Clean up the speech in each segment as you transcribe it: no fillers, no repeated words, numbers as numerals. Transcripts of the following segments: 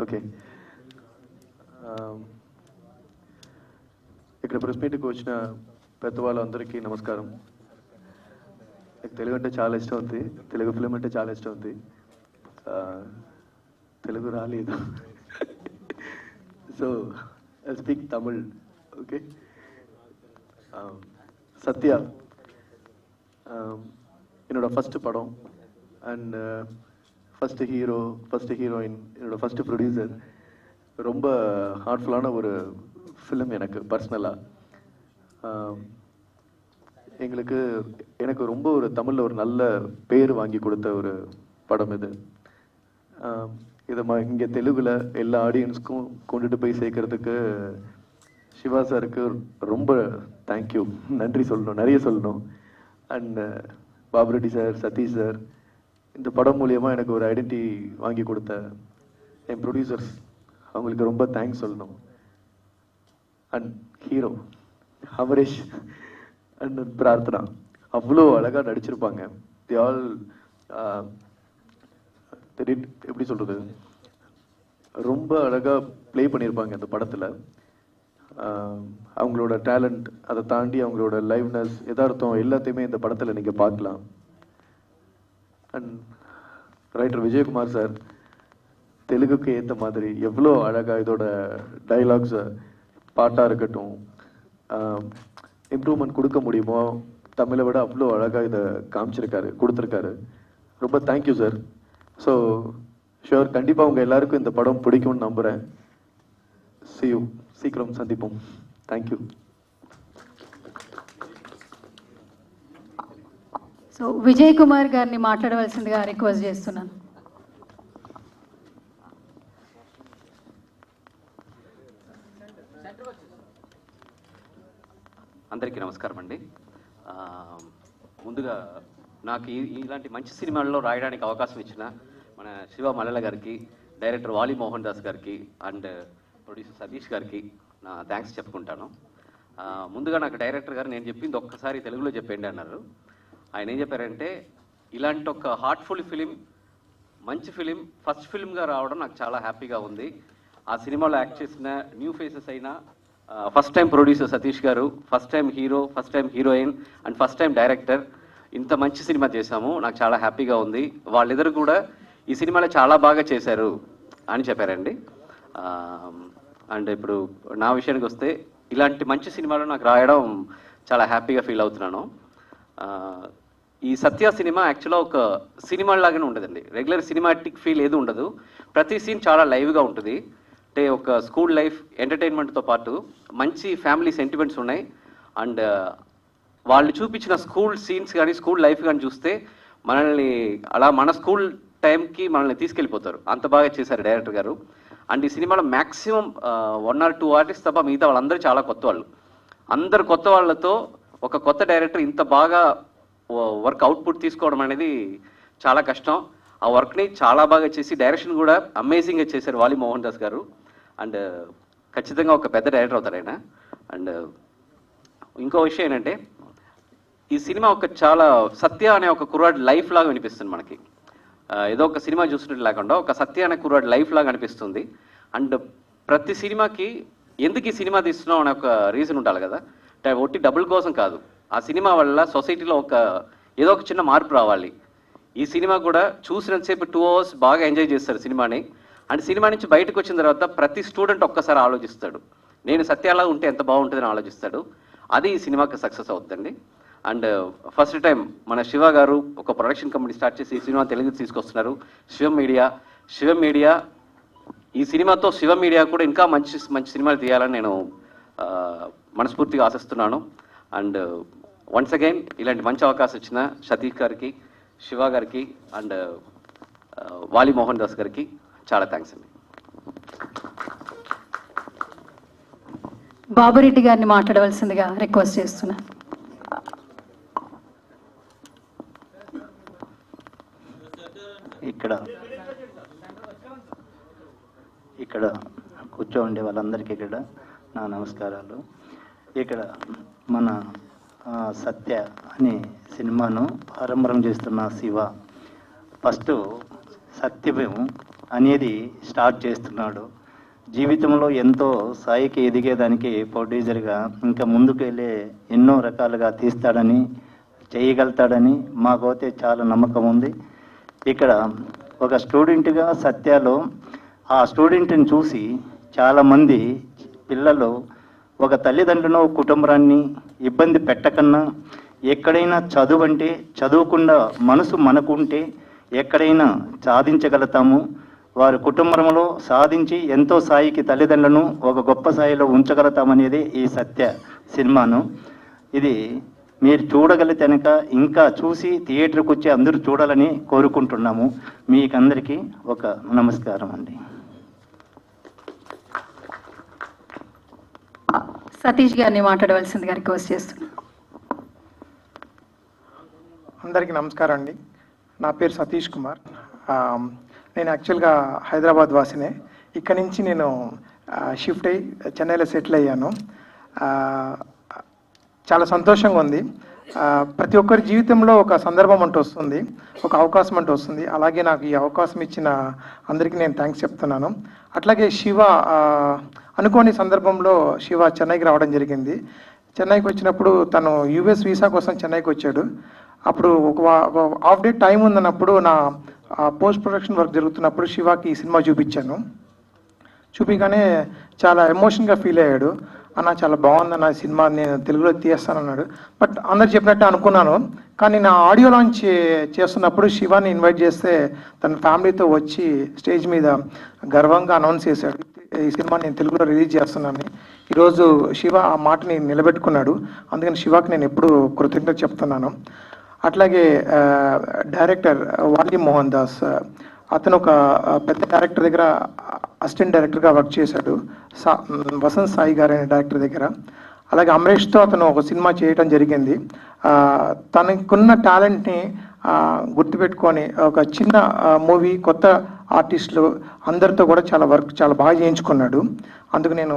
Okay, ఇక్కడ press మీట్కి వచ్చిన పెద్ద వాళ్ళందరికీ నమస్కారం. నాకు తెలుగు అంటే చాలా ఇష్టం ఉంది, తెలుగు ఫిలిం అంటే చాలా ఇష్టం ఉంది. తెలుగు రాలేదు, so I speak Tamil. Okay, Sathya என்னோட ஃபஸ்ட்டு படம் and first hero, first heroine, என்னோட ஃபஸ்ட்டு ப்ரொடியூசர். ரொம்ப ஹார்ட்ஃபுல்லான ஒரு ஃபிலிம் எனக்கு பர்சனலாக. எனக்கு ரொம்ப ஒரு தமிழில் ஒரு நல்ல பேர் வாங்கி கொடுத்த ஒரு படம் இது. இதை இங்கே தெலுங்கில் எல்லா ஆடியன்ஸ்க்கும் கொண்டுட்டு போய் சேர்க்கறதுக்கு சிவா சாருக்கு ரொம்ப தேங்க்யூ, நன்றி சொல்லணும், நிறைய சொல்லணும். And Babu Reddy sir, Satish sir, இந்த படம் மூலியமாக எனக்கு ஒரு ஐடென்டிட்டி வாங்கி கொடுத்த என் ப்ரொடியூசர்ஸ், அவங்களுக்கு ரொம்ப தேங்க்ஸ் சொல்லணும். And hero Amaresh and Prarthana அவ்வளோ அழகாக நடிச்சிருப்பாங்க. தி ஆல் எப்படி சொல்கிறது, ரொம்ப அழகாக ப்ளே பண்ணியிருப்பாங்க இந்த படத்தில். அவங்களோட டேலண்ட், அதை தாண்டி அவங்களோட லைவ்னஸ், எதார்த்தம் எல்லாத்தையுமே இந்த படத்தில் நீங்கள் பார்க்கலாம். அண்ட் ரைட்டர் விஜயகுமார் சார் தெலுங்குக்கு ஏற்ற மாதிரி எவ்வளோ அழகாக இதோட டைலாக்ஸை, பாட்டாக இருக்கட்டும், இம்ப்ரூவ்மெண்ட் கொடுக்க முடியுமோ தமிழை விட அவ்வளோ அழகாக இதை கொடுத்துருக்காரு. ரொம்ப தேங்க்யூ சார். ஸோ ஷுவர், கண்டிப்பாக உங்கள் எல்லாருக்கும் இந்த படம் பிடிக்கும்னு நம்புகிறேன். See you, சீக்கிரம் சந்திப்போம். தேங்க்யூ. సో విజయ్ కుమార్ గారిని మాట్లాడవలసిందిగా రిక్వెస్ట్ చేస్తున్నాను. అందరికీ నమస్కారం అండి. ముందుగా నాకు ఇలాంటి మంచి సినిమాల్లో రాయడానికి అవకాశం ఇచ్చిన మన శివ మల్లెల గారికి, డైరెక్టర్ వాలి మోహన్ దాస్ గారికి అండ్ ప్రొడ్యూసర్ సతీష్ గారికి నా థ్యాంక్స్ చెప్పుకుంటాను. ముందుగా నాకు డైరెక్టర్ గారు నేను చెప్పింది ఒక్కసారి తెలుగులో చెప్పండి అన్నారు. ఆయన ఏం చెప్పారంటే, ఇలాంటి ఒక హార్ట్ఫుల్ ఫిలిం, మంచి ఫిలిం, ఫస్ట్ ఫిలింగా రావడం నాకు చాలా హ్యాపీగా ఉంది. ఆ సినిమాలో యాక్ట్ చేసిన న్యూ ఫేసెస్ అయినా, ఫస్ట్ టైం ప్రొడ్యూసర్ సతీష్ గారు, first time hero, first time heroine and first time director, ఇంత మంచి సినిమా చేశాము, నాకు చాలా హ్యాపీగా ఉంది. వాళ్ళిద్దరు కూడా ఈ సినిమాలో చాలా బాగా చేశారు అని చెప్పారండి. అండ్ ఇప్పుడు నా విషయానికి వస్తే, ఇలాంటి మంచి సినిమాలు నాకు రాయడం చాలా హ్యాపీగా ఫీల్ అవుతున్నాను. ఈ సత్య సినిమా యాక్చువల్గా ఒక సినిమా లాగానే ఉండదండి. రెగ్యులర్ సినిమాటిక్ ఫీల్ ఏది ఉండదు. ప్రతి సీన్ చాలా లైవ్గా ఉంటుంది. అంటే ఒక స్కూల్ లైఫ్ ఎంటర్టైన్మెంట్తో పాటు మంచి ఫ్యామిలీ సెంటిమెంట్స్ ఉన్నాయి. అండ్ వాళ్ళు చూపించిన స్కూల్ సీన్స్ కానీ, స్కూల్ లైఫ్ కానీ చూస్తే మనల్ని అలా మన స్కూల్ టైంకి మనల్ని తీసుకెళ్ళిపోతారు. అంత బాగా చేశారు డైరెక్టర్ గారు. అండ్ ఈ సినిమాలో మ్యాక్సిమం 1 or 2 ఆర్టిస్ట్ తప్ప మిగతా వాళ్ళందరూ చాలా కొత్త వాళ్ళు. అందరు కొత్త వాళ్ళతో ఒక కొత్త డైరెక్టర్ ఇంత బాగా వర్క్ అవుట్పుట్ తీసుకోవడం అనేది చాలా కష్టం. ఆ వర్క్ని చాలా బాగా చేసి డైరెక్షన్ కూడా అమేజింగ్గా చేశారు వాలి మోహన్ దాస్ గారు. అండ్ ఖచ్చితంగా ఒక పెద్ద డైరెక్టర్ అవుతారు ఆయన. అండ్ ఇంకో విషయం ఏంటంటే, ఈ సినిమా ఒక చాలా సత్య అనే ఒక కుర్రాడ్ లైఫ్ లాగా అనిపిస్తుంది మనకి. ఏదో ఒక సినిమా చూసినట్టు లేకుండా ఒక సత్య అనే కుర్రాడ్ లైఫ్ లాగా అనిపిస్తుంది. అండ్ ప్రతి సినిమాకి ఎందుకు ఈ సినిమా తీస్తున్నాం అనే ఒక రీజన్ ఉండాలి కదా. ఒట్టి డబ్బుల కోసం కాదు, ఆ సినిమా వల్ల సొసైటీలో ఏదో ఒక చిన్న మార్పు రావాలి. ఈ సినిమా కూడా చూసినంతసేపు 2 hours బాగా ఎంజాయ్ చేస్తారు సినిమాని. అండ్ సినిమా నుంచి బయటకు వచ్చిన తర్వాత ప్రతి స్టూడెంట్ ఒక్కసారి ఆలోచిస్తాడు, నేను సత్యాలా ఉంటే ఎంత బాగుంటుందని ఆలోచిస్తాడు. అది ఈ సినిమాకి సక్సెస్ అవుతుందండి. అండ్ ఫస్ట్ టైం మన శివ గారు ఒక ప్రొడక్షన్ కంపెనీ స్టార్ట్ చేసి ఈ సినిమా తెలుగుకి తీసుకొస్తున్నారు. శివ మీడియా ఈ సినిమాతో శివ మీడియా కూడా ఇంకా మంచి మంచి సినిమాలు తీయాలని నేను మనస్ఫూర్తిగా ఆశిస్తున్నాను. అండ్ వన్స్ అగైన్ ఇలాంటి మంచి అవకాశం ఇచ్చిన సతీష్ గారికి, శివ గారికి అండ్ వాలి మోహన్ దాస్ గారికి చాలా థ్యాంక్స్ అండి. బాబురెడ్డి గారిని మాట్లాడవలసిందిగా రిక్వెస్ట్ చేస్తున్నాను. ఇక్కడ కూర్చోండి వాళ్ళందరికీ ఇక్కడ నా నమస్కారాలు. ఇక్కడ మన సత్య అనే సినిమాను ఆరంభం చేస్తున్న శివ ఫస్ట్ సత్యం అనేది స్టార్ట్ చేస్తున్నాడు. జీవితంలో ఎంతో స్థాయికి ఎదిగేదానికి ప్రొడ్యూసర్గా ఇంకా ముందుకు వెళ్ళే ఎన్నో రకాలుగా తీస్తాడని, చేయగలుగుతాడని మాకైతే చాలా నమ్మకం ఉంది. ఇక్కడ ఒక స్టూడెంట్గా సత్యాలో ఆ స్టూడెంట్ని చూసి చాలామంది పిల్లలు ఒక తల్లిదండ్రులను కుటుంబాన్ని ఇబ్బంది పెట్టకన్నా ఎక్కడైనా చదువు అంటే చదువుకుండా మనసు మనకుంటే ఎక్కడైనా సాధించగలుగుతాము. వారి కుటుంబంలో సాధించి ఎంతో స్థాయికి తల్లిదండ్రులను ఒక గొప్ప స్థాయిలో ఉంచగలుగుతామనేది ఈ సత్య సినిమాను. ఇది మీరు చూడగలిగితే కనుక ఇంకా చూసి థియేటర్కి వచ్చి అందరూ చూడాలని కోరుకుంటున్నాము. మీకందరికీ ఒక నమస్కారం అండి. సతీష్ గారిని మాట్లాడవలసిందిగా రిక్వెస్ట్ చేస్తున్నాను. అందరికీ నమస్కారం అండి. నా పేరు సతీష్ కుమార్. నేను యాక్చువల్గా హైదరాబాద్ వాసినే. ఇక్కడ నుంచి నేను షిఫ్ట్ అయ్యి చెన్నైలో సెటిల్ అయ్యాను. చాలా సంతోషంగా ఉంది. ప్రతి ఒక్కరి జీవితంలో ఒక సందర్భం అంటూ వస్తుంది, ఒక అవకాశం అంటూ వస్తుంది. అలాగే నాకు ఈ అవకాశం ఇచ్చిన అందరికీ నేను థ్యాంక్స్ చెప్తున్నాను. అట్లాగే శివ అనుకోని సందర్భంలో శివ చెన్నైకి రావడం జరిగింది. చెన్నైకి వచ్చినప్పుడు తను యూఎస్ వీసా కోసం చెన్నైకి వచ్చాడు. అప్పుడు ఒక హాఫ్ డే టైం ఉందన్నప్పుడు నా పోస్ట్ ప్రొడక్షన్ వర్క్ జరుగుతున్నప్పుడు శివాకి ఈ సినిమా చూపించాను. చూపిగానే చాలా ఎమోషన్గా ఫీల్ అయ్యాడు. అన్న చాలా బాగుందన్న సినిమా, నేను తెలుగులో తీస్తానన్నాడు. బట్ అందరు చెప్పినట్టు అనుకున్నాను. కానీ నా ఆడియో లాంచ్ చేస్తున్నప్పుడు శివాని ఇన్వైట్ చేస్తే తన ఫ్యామిలీతో వచ్చి స్టేజ్ మీద గర్వంగా అనౌన్స్ చేశాడు, ఈ సినిమా నేను తెలుగులో రిలీజ్ చేస్తున్నాను. ఈరోజు శివ ఆ మాటని నిలబెట్టుకున్నాడు. అందుకని శివాకి నేను ఎప్పుడు కృతజ్ఞత చెప్తున్నాను. అట్లాగే డైరెక్టర్ వాలి మోహన్ దాస్, అతను ఒక పెద్ద డైరెక్టర్ దగ్గర అసిస్టెంట్ డైరెక్టర్గా వర్క్ చేశాడు, వసంత్ సాయి గారు అనే డైరెక్టర్ దగ్గర. అలాగే అమరేష్తో అతను ఒక సినిమా చేయడం జరిగింది. తనకున్న టాలెంట్ని గుర్తుపెట్టుకొని ఒక చిన్న మూవీ, కొత్త ఆర్టిస్టులు అందరితో కూడా చాలా బాగా చేయించుకున్నాడు. అందుకు నేను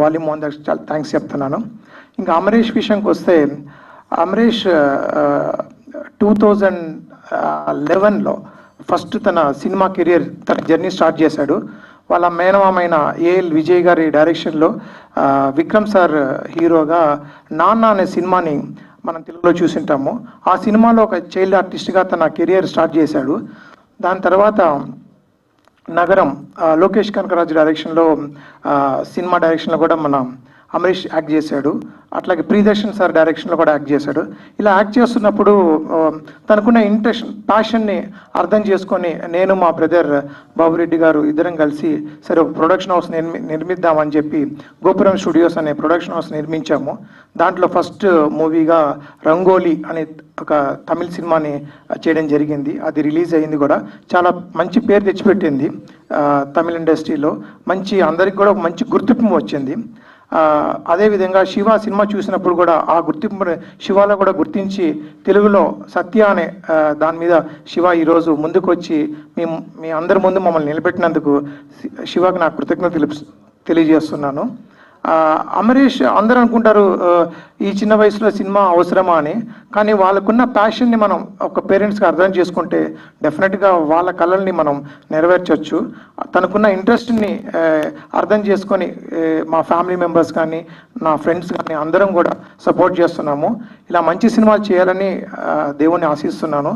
వాలి మోహన్ దాస్ చాలా థ్యాంక్స్ చెప్తున్నాను. ఇంకా అమరేష్ విషయంకి వస్తే, అమరేష్ 2011లో ఫస్ట్ తన సినిమా కెరియర్, తన జర్నీ స్టార్ట్ చేశాడు. వాళ్ళ మేనమామైన ఏఎల్ విజయ్ గారి డైరెక్షన్లో విక్రమ్ సార్ హీరోగా నాన్న అనే సినిమాని మనం తెలుగులో చూసింటాము. ఆ సినిమాలో ఒక చైల్డ్ ఆర్టిస్ట్గా తన కెరియర్ స్టార్ట్ చేశాడు. దాని తర్వాత నగరం లోకేష్ కనకరాజు డైరెక్షన్లో సినిమా డైరెక్షన్లో కూడా మన అమరీష్ యాక్ట్ చేశాడు. అట్లాగే ప్రియదర్శన్ సార్ డైరెక్షన్లో కూడా యాక్ట్ చేశాడు. ఇలా యాక్ట్ చేస్తున్నప్పుడు తనకున్న ఇంట్రెస్ట్, ప్యాషన్ని అర్థం చేసుకొని నేను మా బ్రదర్ బాబురెడ్డి గారు ఇద్దరం కలిసి సరే ఒక ప్రొడక్షన్ హౌస్ నిర్మిద్దామని చెప్పి గోపురం స్టూడియోస్ అనే ప్రొడక్షన్ హౌస్ నిర్మించాము. దాంట్లో ఫస్ట్ మూవీగా రంగోలీ అనే ఒక తమిళ సినిమాని చేయడం జరిగింది. అది రిలీజ్ అయింది కూడా. చాలా మంచి పేరు తెచ్చిపెట్టింది తమిళ ఇండస్ట్రీలో. అందరికి కూడా ఒక మంచి గుర్తింపు వచ్చింది. అదేవిధంగా శివ సినిమా చూసినప్పుడు కూడా ఆ గుర్తింపు శివాలో కూడా గుర్తించి తెలుగులో సత్య అనే దాని మీద శివ ఈరోజు ముందుకు వచ్చి మీ అందరి ముందు మమ్మల్ని నిలబెట్టినందుకు శివకు నా కృతజ్ఞతలు తెలియజేస్తున్నాను. అమరీష్ అందరూ అనుకుంటారు ఈ చిన్న వయసులో సినిమా అవసరమా అని. కానీ వాళ్ళకున్న ప్యాషన్ని మనం ఒక పేరెంట్స్గా అర్థం చేసుకుంటే డెఫినెట్గా వాళ్ళ కళల్ని మనం నెరవేర్చవచ్చు. తనకున్న ఇంట్రెస్ట్ని అర్థం చేసుకొని మా ఫ్యామిలీ మెంబర్స్ కానీ నా ఫ్రెండ్స్ కానీ అందరం కూడా సపోర్ట్ చేస్తున్నాము. ఇలా మంచి సినిమాలు చేయాలని దేవుణ్ణి ఆశిస్తున్నాను.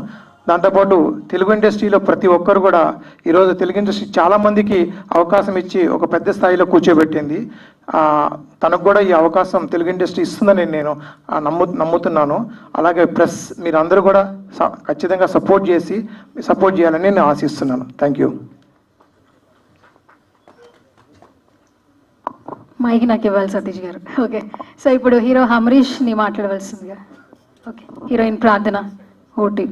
దాంతోపాటు తెలుగు ఇండస్ట్రీలో ప్రతి ఒక్కరు కూడా ఈరోజు తెలుగు ఇండస్ట్రీ చాలామందికి అవకాశం ఇచ్చి ఒక పెద్ద స్థాయిలో కూర్చోబెట్టింది. తనకు కూడా ఈ అవకాశం తెలుగు ఇండస్ట్రీ ఇస్తుందని నేను నమ్ముతున్నాను. అలాగే ప్రెస్ మీరందరూ కూడా ఖచ్చితంగా సపోర్ట్ చేయాలని నేను ఆశిస్తున్నాను. Thank you. మైక్ నాకు ఇవ్వాలి సతీష్ గారు. ఓకే, సో ఇప్పుడు హీరో అమరీష్ని మాట్లాడవలసిందిగా. ఓకే, హీరోయిన్ ప్రార్థన, ఓటీ.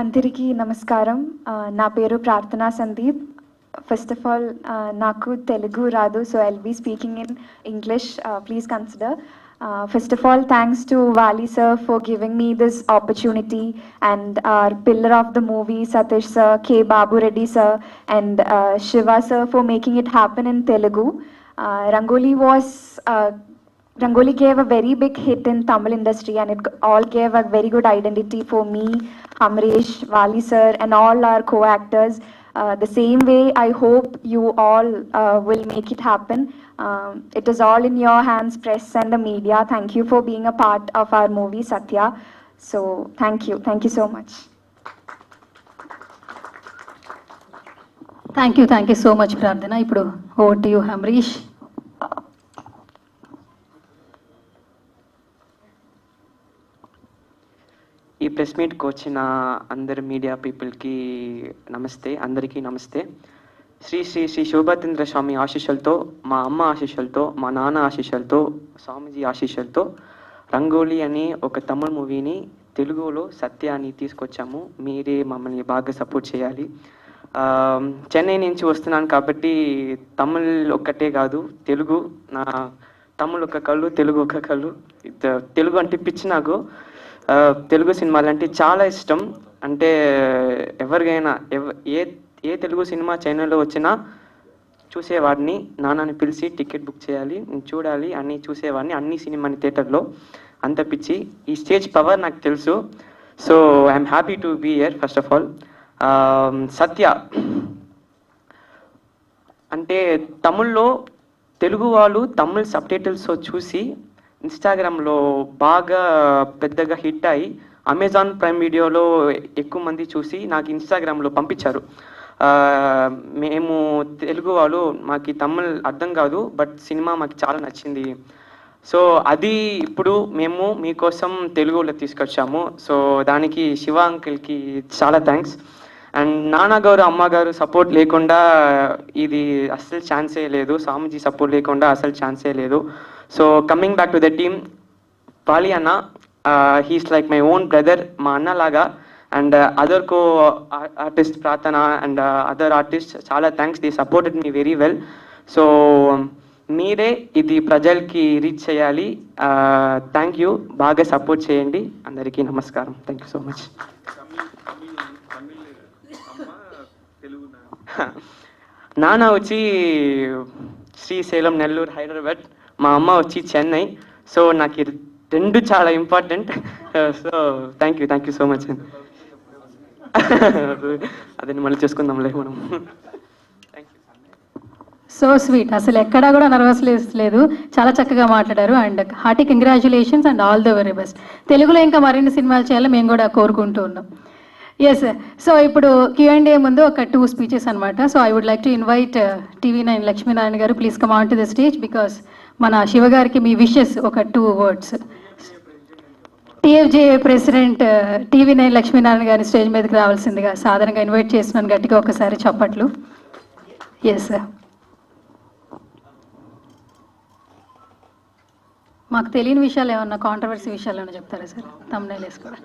అందరికీ నమస్కారం. నా పేరు ప్రార్థనా సందీప్. ఫస్ట్ ఆఫ్ ఆల్ నాకు తెలుగు రాదు, so I'll be speaking in English. Please consider. First of all, thanks to Wali sir for giving me this opportunity, and our pillar of the movie, Satish sir, K. Babu Reddy sir, and Shiva sir for making it happen in Telugu. Rangoli was Rangoli gave a very big hit in Tamil industry, and it all gave a very good identity for me, Amrish, Vali sir, and all our co-actors. The same way, I hope you all will make it happen. It is all in your hands, press and the media. Thank you for being a part of our movie, Satya. So, thank you. Thank you so much. Thank you so much ప్రార్థన. ఇప్పుడు over to you హమ్రీష్. ఈ press మీట్కి వచ్చిన అందరు media పీపుల్కి నమస్తే, అందరికీ నమస్తే. శ్రీ శ్రీ శ్రీ శోభాతేంద్ర స్వామి ఆశీస్సులతో, మా అమ్మ ఆశీస్సులతో, మా నాన్న ఆశీస్సులతో, స్వామీజీ ఆశీస్సులతో రంగోలీ అని ఒక తమిళ మూవీని తెలుగులో సత్య అని తీసుకొచ్చాము. మీరే మమ్మల్ని బాగా సపోర్ట్ చేయాలి. చెన్నై నుంచి వస్తున్నాను కాబట్టి తమిళ్ ఒక్కటే కాదు, తెలుగు నా తమిళ్ ఒక కళ్ళు, తెలుగు ఒక కళ్ళు. తెలుగు అంటే పిచ్చి నాకు. తెలుగు సినిమాలు అంటే చాలా ఇష్టం. అంటే ఎవరికైనా ఏ తెలుగు సినిమా ఛానల్లో వచ్చినా చూసేవాడిని. నాన్నని పిలిచి టికెట్ బుక్ చేయాలి, చూడాలి అని చూసేవాడిని అన్ని సినిమాని థియేటర్లో. అంత పిచ్చి. ఈ స్టేజ్ పవర్ నాకు తెలుసు. So I'm happy to be here first of all. Satya అంటే తమిళ్లో తెలుగు వాళ్ళు తమిళ్ సబ్ టైటిల్స్ చూసి ఇన్స్టాగ్రామ్లో బాగా పెద్దగా హిట్ అయ్యి అమెజాన్ ప్రైమ్ వీడియోలో ఎక్కువ మంది చూసి నాకు ఇన్స్టాగ్రామ్లో పంపించారు. మేము తెలుగు వాళ్ళు, మాకు తమిళ్ అర్థం కాదు, బట్ సినిమా మాకు చాలా నచ్చింది. సో అది ఇప్పుడు మేము మీకోసం తెలుగులో తీసుకొచ్చాము. సో దానికి శివ అంకిల్కి చాలా థ్యాంక్స్. అండ్ నాన్నగారు అమ్మగారు సపోర్ట్ లేకుండా ఇది అస్సలు ఛాన్సే లేదు. స్వామీజీ సపోర్ట్ లేకుండా అసలు ఛాన్సే లేదు. So coming back to the team, పాలి అన్న, he's like my own brother, మా అన్నలాగా. అండ్ అదర్ కో ఆర్టిస్ట్ ప్రార్థన అండ్ అదర్ ఆర్టిస్ట్ చాలా thanks. The supported me very well. So మీరే ఇది ప్రజలకి రీచ్ చేయాలి. Thank you. బాగా సపోర్ట్ చేయండి. అందరికీ నమస్కారం. Thank you so much. నాన్న వచ్చి శ్రీశైలం, నెల్లూరు, హైదరాబాద్. మా అమ్మ వచ్చి చెన్నై. సో నాకు రెండు చాలా important. So thank you so much. అదే మళ్ళీ చేసుకుందాంలే మనం. So sweet. అసలు ఎక్కడా కూడా నర్వస్ లేదు. చాలా చక్కగా మాట్లాడారు. And hearty congratulations and all the very best. తెలుగులో ఇంకా మరిన్ని సినిమాలు చేయాలని మేము కూడా కోరుకుంటూ ఉన్నాం. ఎస్. సో ఇప్పుడు Q&A ముందు ఒక 2 స్పీచెస్ అనమాట. So I would like to invite TV9 Lakshminarayana garu, please come on to the stage. Because మన శివ గారికి మీ విషెస్ ఒక 2 words. TFJ president TV9 Lakshminarayana గారిని స్టేజ్ మీదకి రావాల్సిందిగా సాధారణంగా ఇన్వైట్ చేస్తున్నాను. గట్టిగా ఒకసారి చప్పట్లు. Yes sir. మాకు తెలియని విషయాలు ఏమన్నా, కాంట్రవర్సీ విషయాలు ఏమన్నా చెప్తారా సార్? తమ్ముళ్ళు వేసుకోరా.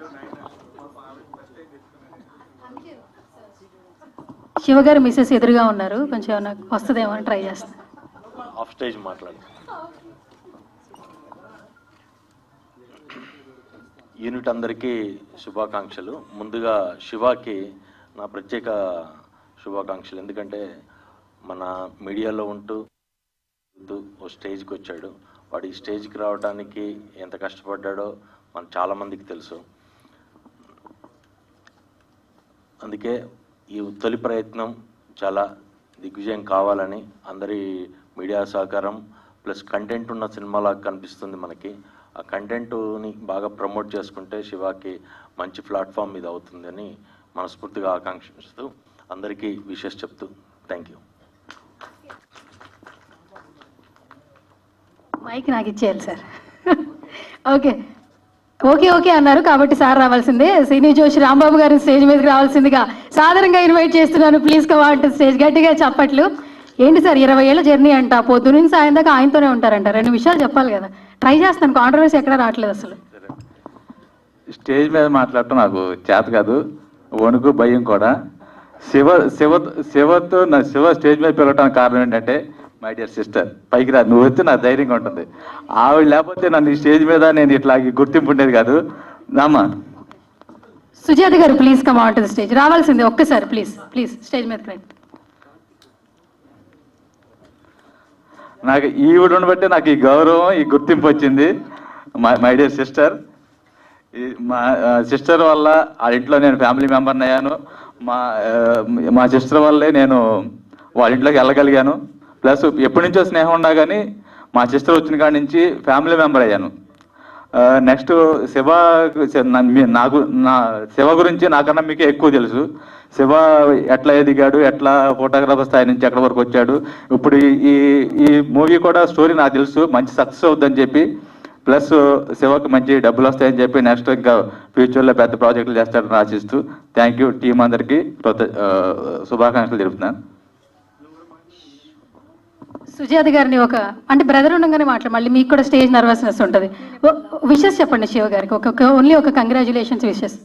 శివ గారు మిస్సెస్ ఎదురుగా ఉన్నారు, కొంచెం ఏమన్నా వస్తుందేమో అని ట్రై చేస్తాను. ఆఫ్ స్టేజ్ మాట్లాడు. యూనిట్ అందరికీ శుభాకాంక్షలు. ముందుగా శివాకి నా ప్రత్యేక శుభాకాంక్షలు. ఎందుకంటే మన మీడియాలో ఉంటూ ఓ స్టేజ్కి వచ్చాడు. వాడు ఈ స్టేజ్కి రావడానికి ఎంత కష్టపడ్డాడో మన చాలామందికి తెలుసు. అందుకే ఈ తొలి ప్రయత్నం చాలా దిగ్విజయం కావాలని అందరి మీడియా సహకారం ప్లస్ కంటెంట్ ఉన్న సినిమాలాగా కనిపిస్తుంది మనకి. ఆ కంటెంట్ని బాగా ప్రమోట్ చేసుకుంటే శివాకి మంచి ప్లాట్ఫామ్ మీద అవుతుందని మనస్ఫూర్తిగా ఆకాంక్షిస్తూ అందరికీ విషెస్ చెప్తూ థ్యాంక్ యూ. మైక్ నాకు ఇచ్చేయాలి సార్. ఓకే అన్నారు కాబట్టి సార్ రావాల్సిందే. శ్రీని జోషి రాంబాబు గారు స్టేజ్ మీదకి రావాల్సిందిగా సాధారణంగా ఇన్వైట్ చేస్తున్నాను. Please come on to stage. గట్టిగా చప్పట్లు. ఏంటి సార్ 20 ఏళ్ళ జర్నీ అంట, పొద్దు నుంచి సాయం దాకా ఆయనతోనే ఉంటారంట. 2 విషయాలు చెప్పాలి కదా. ట్రై చేస్తాను. కాంట్రవర్సీ ఎక్కడ రావట్లేదు అసలు. స్టేజ్ మీద మాట్లాడటం నాకు చేత కాదు, వణుకు భయం కూడా. శివతో నా శివ స్టేజ్ మీద పిలవటానికి కారణం ఏంటంటే, మై డియర్ సిస్టర్ పైకి రా, నువ్వు వస్తే నాకు ధైర్యంగా ఉంటుంది. ఆవిడ లేకపోతే నన్ను ఈ స్టేజ్ మీద నేను ఇట్లా గుర్తింపు ఉండేది కాదు. నామా సుజాత గారు please come on to the stage. రావాల్సిందే ఒక్కసారి ప్లీజ్ స్టేజ్ మీదకి రండి. నాకు ఈవిడని బట్టి నాకు ఈ గౌరవం, ఈ గుర్తింపు వచ్చింది. మై డియర్ సిస్టర్, మా సిస్టర్ వల్ల ఆ ఇంట్లో నేను ఫ్యామిలీ మెంబర్ని అయ్యాను. మా సిస్టర్ వల్లే నేను వాళ్ళ ఇంట్లోకి వెళ్ళగలిగాను. ప్లస్ ఎప్పటి నుంచో స్నేహం ఉన్నా కానీ మా సిస్టర్ వచ్చిన కాడి నుంచి ఫ్యామిలీ మెంబర్ అయ్యాను. నెక్స్ట్ శివ శివ గురించి నాకన్నా మీకే ఎక్కువ తెలుసు. శివ ఎట్లా ఎదిగాడు, ఎట్లా ఫోటోగ్రాఫర్ స్థాయి నుంచి ఎక్కడి వరకు వచ్చాడు. ఇప్పుడు ఈ మూవీ కూడా స్టోరీ నాకు తెలుసు, మంచి సక్సెస్ అవుద్దని చెప్పి, ప్లస్ శివకు మంచి డబ్బులు వస్తాయని చెప్పి నెక్స్ట్ ఇంకా ఫ్యూచర్లో పెద్ద ప్రాజెక్టులు చేస్తాడని ఆశిస్తూ థ్యాంక్ యూ. టీం అందరికీ శుభాకాంక్షలు తెలుపుతున్నాను. సుజాత గారిని అంటే బ్రదర్ ఉండగానే మళ్ళీ మీకు కూడా స్టేజ్ నర్వస్నెస్ ఉంటుంది. విషెస్ చెప్పండి శివ గారికి, ఓన్లీ ఒక కంగ్రాచులేషన్స్ విషెస్.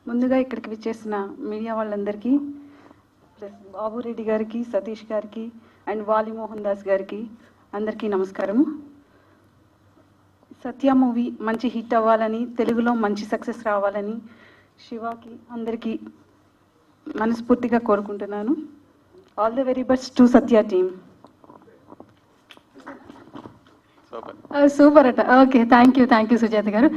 ముందుగా ఇక్కడికి విచ్చేసిన మీడియా వాళ్ళందరికీ, ప్లస్ బాబురెడ్డి గారికి, సతీష్ గారికి అండ్ వాలి మోహన్ దాస్ గారికి అందరికీ నమస్కారము. సత్య మూవీ మంచి హిట్ అవ్వాలని, తెలుగులో మంచి సక్సెస్ రావాలని శివాకి అందరికీ మనస్ఫూర్తిగా కోరుకుంటున్నాను. All the very best to Satya team. Super అట. ఓకే, థ్యాంక్ యూ సుజాత గారు.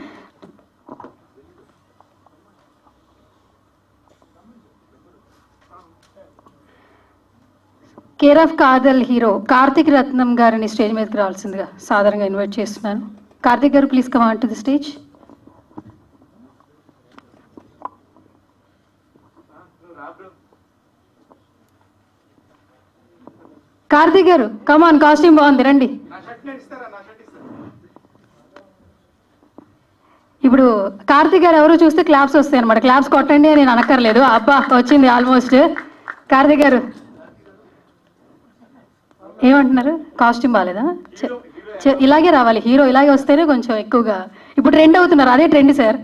Care of Kadhal hero Karthik రత్నం గారిని స్టేజ్ మీదకి రావాల్సిందిగా సాధారణంగా ఇన్వైట్ చేస్తున్నాను. కార్తిక్ గారు, please come on to the stage. Karthik గారు కమ్ ఆన్, కాస్ట్యూమ్ బాగుంది, రండి. ఇప్పుడు కార్తిక్ గారు ఎవరు చూస్తే క్లాప్స్ వస్తాయి అనమాట. క్లాప్స్ కొట్టండి అని నేను అనక్కర్లేదు. అబ్బా వచ్చింది ఆల్మోస్ట్. కార్తిక్ గారు ఏమంటున్నారు? కాస్ట్యూమ్ బాగాలేదా? ఇలాగే రావాలి, హీరో ఇలాగే వస్తేనే కొంచెం ఎక్కువగా. ఇప్పుడు ట్రెండ్ అవుతున్నారు, అదే ట్రెండ్ సార్.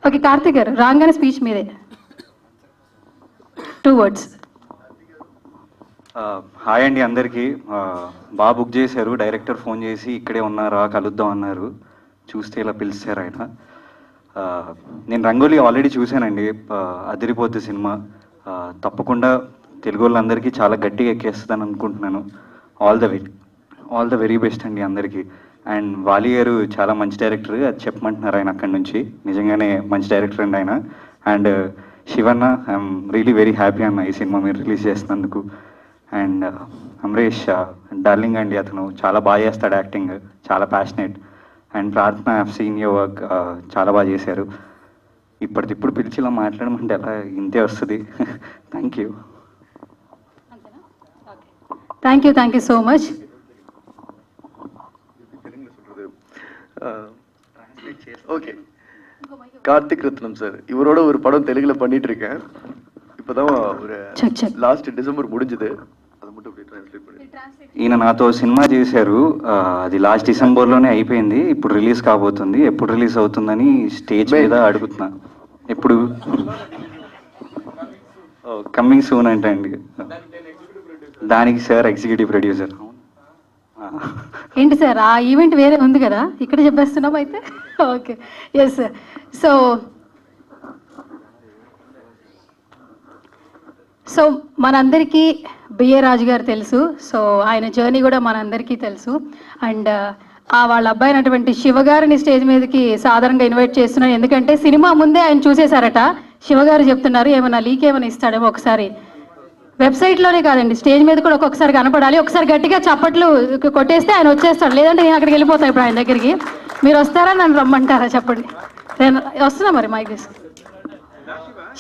ఓకే కార్తిక్ గారు రాగానే స్పీచ్ మీదే, 2 words. హాయ్ అండి అందరికీ. బాగా బుక్ చేశారు, డైరెక్టర్ ఫోన్ చేసి ఇక్కడే ఉన్నారా కలుద్దాం అన్నారు. చూస్తే ఇలా పిలిచారు ఆయన. నేను రంగోలీ ఆల్రెడీ చూశానండి, అదిరిపోద్ది సినిమా. తప్పకుండా తెలుగు వాళ్ళందరికీ చాలా గట్టిగా ఎక్కేస్తుందని అనుకుంటున్నాను. ఆల్ ద వెరీ బెస్ట్ అండి అందరికీ. అండ్ వాలి గారు చాలా మంచి డైరెక్టర్, అది చెప్పమంటున్నారు ఆయన అక్కడి నుంచి. నిజంగానే మంచి డైరెక్టర్ అండి ఆయన. And Shivanna, I'm really very happy అన్న ఈ సినిమా మీరు రిలీజ్ చేసినందుకు. అండ్ అమరేష్ డార్లింగ్ అండి, అతను చాలా బాగా చేస్తాడు యాక్టింగ్, చాలా ప్యాషనేట్. అండ్ ప్రార్థన, I have seen your work, చాలా బాగా చేశారు. ఇప్పటికిప్పుడు పిలిచి ఇలా మాట్లాడమంటే ఎలా, ఇంతే వస్తుంది. Thank you. Thank you so much. Okay, Karthik Rathnam sir, இவரோட ஒரு படம் தெலுங்குல பண்ணிட்டு இருக்கேன். இப்பதான் ஒரு லாஸ்ட் டிசம்பர் முடிஞ்சது, அது மட்டும் அப்படியே ட்ரான்ஸ்லேட் பண்ணி. ఈయన నాతో సినిమా చేశారు, అది లాస్ట్ డిసెంబర్లోనే అయిపోయింది. ఇప్పుడు రిలీజ్ కాబోతుంది. ఎప్పుడు రిలీజ్ అవుతుందని స్టేజ్ మీద అడుగుతున్నా. ఎప్పుడు? కమింగ్ సూన్ అంటే అండి. దానికి సార్ ఎగ్జిక్యూటివ్ ప్రొడ్యూసర్. ఏంటి సార్, ఆ ఈవెంట్ వేరే ఉంది కదా, ఇక్కడ చెప్పేస్తున్నాం అయితే. Okay, yes sir. సో మనందరికీ బిఏ రాజు గారు తెలుసు. సో ఆయన జర్నీ కూడా మనందరికీ తెలుసు. అండ్ వాళ్ళ అబ్బాయి అయినటువంటి శివ గారిని స్టేజ్ మీదకి సాధారణంగా ఇన్వైట్ చేస్తున్నాను. ఎందుకంటే సినిమా ముందే ఆయన చూసేశారట. శివ గారు చెప్తున్నారు ఏమైనా లీక్ ఏమైనా ఇస్తాడేమో. ఒకసారి వెబ్సైట్లోనే కాదండి, స్టేజ్ మీద కూడా ఒక్కొక్కసారి కనపడాలి. ఒకసారి గట్టిగా చప్పట్లు కొట్టేస్తే ఆయన వచ్చేస్తాడు, లేదంటే నేను అక్కడికి వెళ్ళిపోతాను. ఇప్పుడు ఆయన దగ్గరికి మీరు వస్తారా, నన్ను రమ్మంటారా చెప్పండి. నేను వస్తున్నా మరి మైక్ తీసు.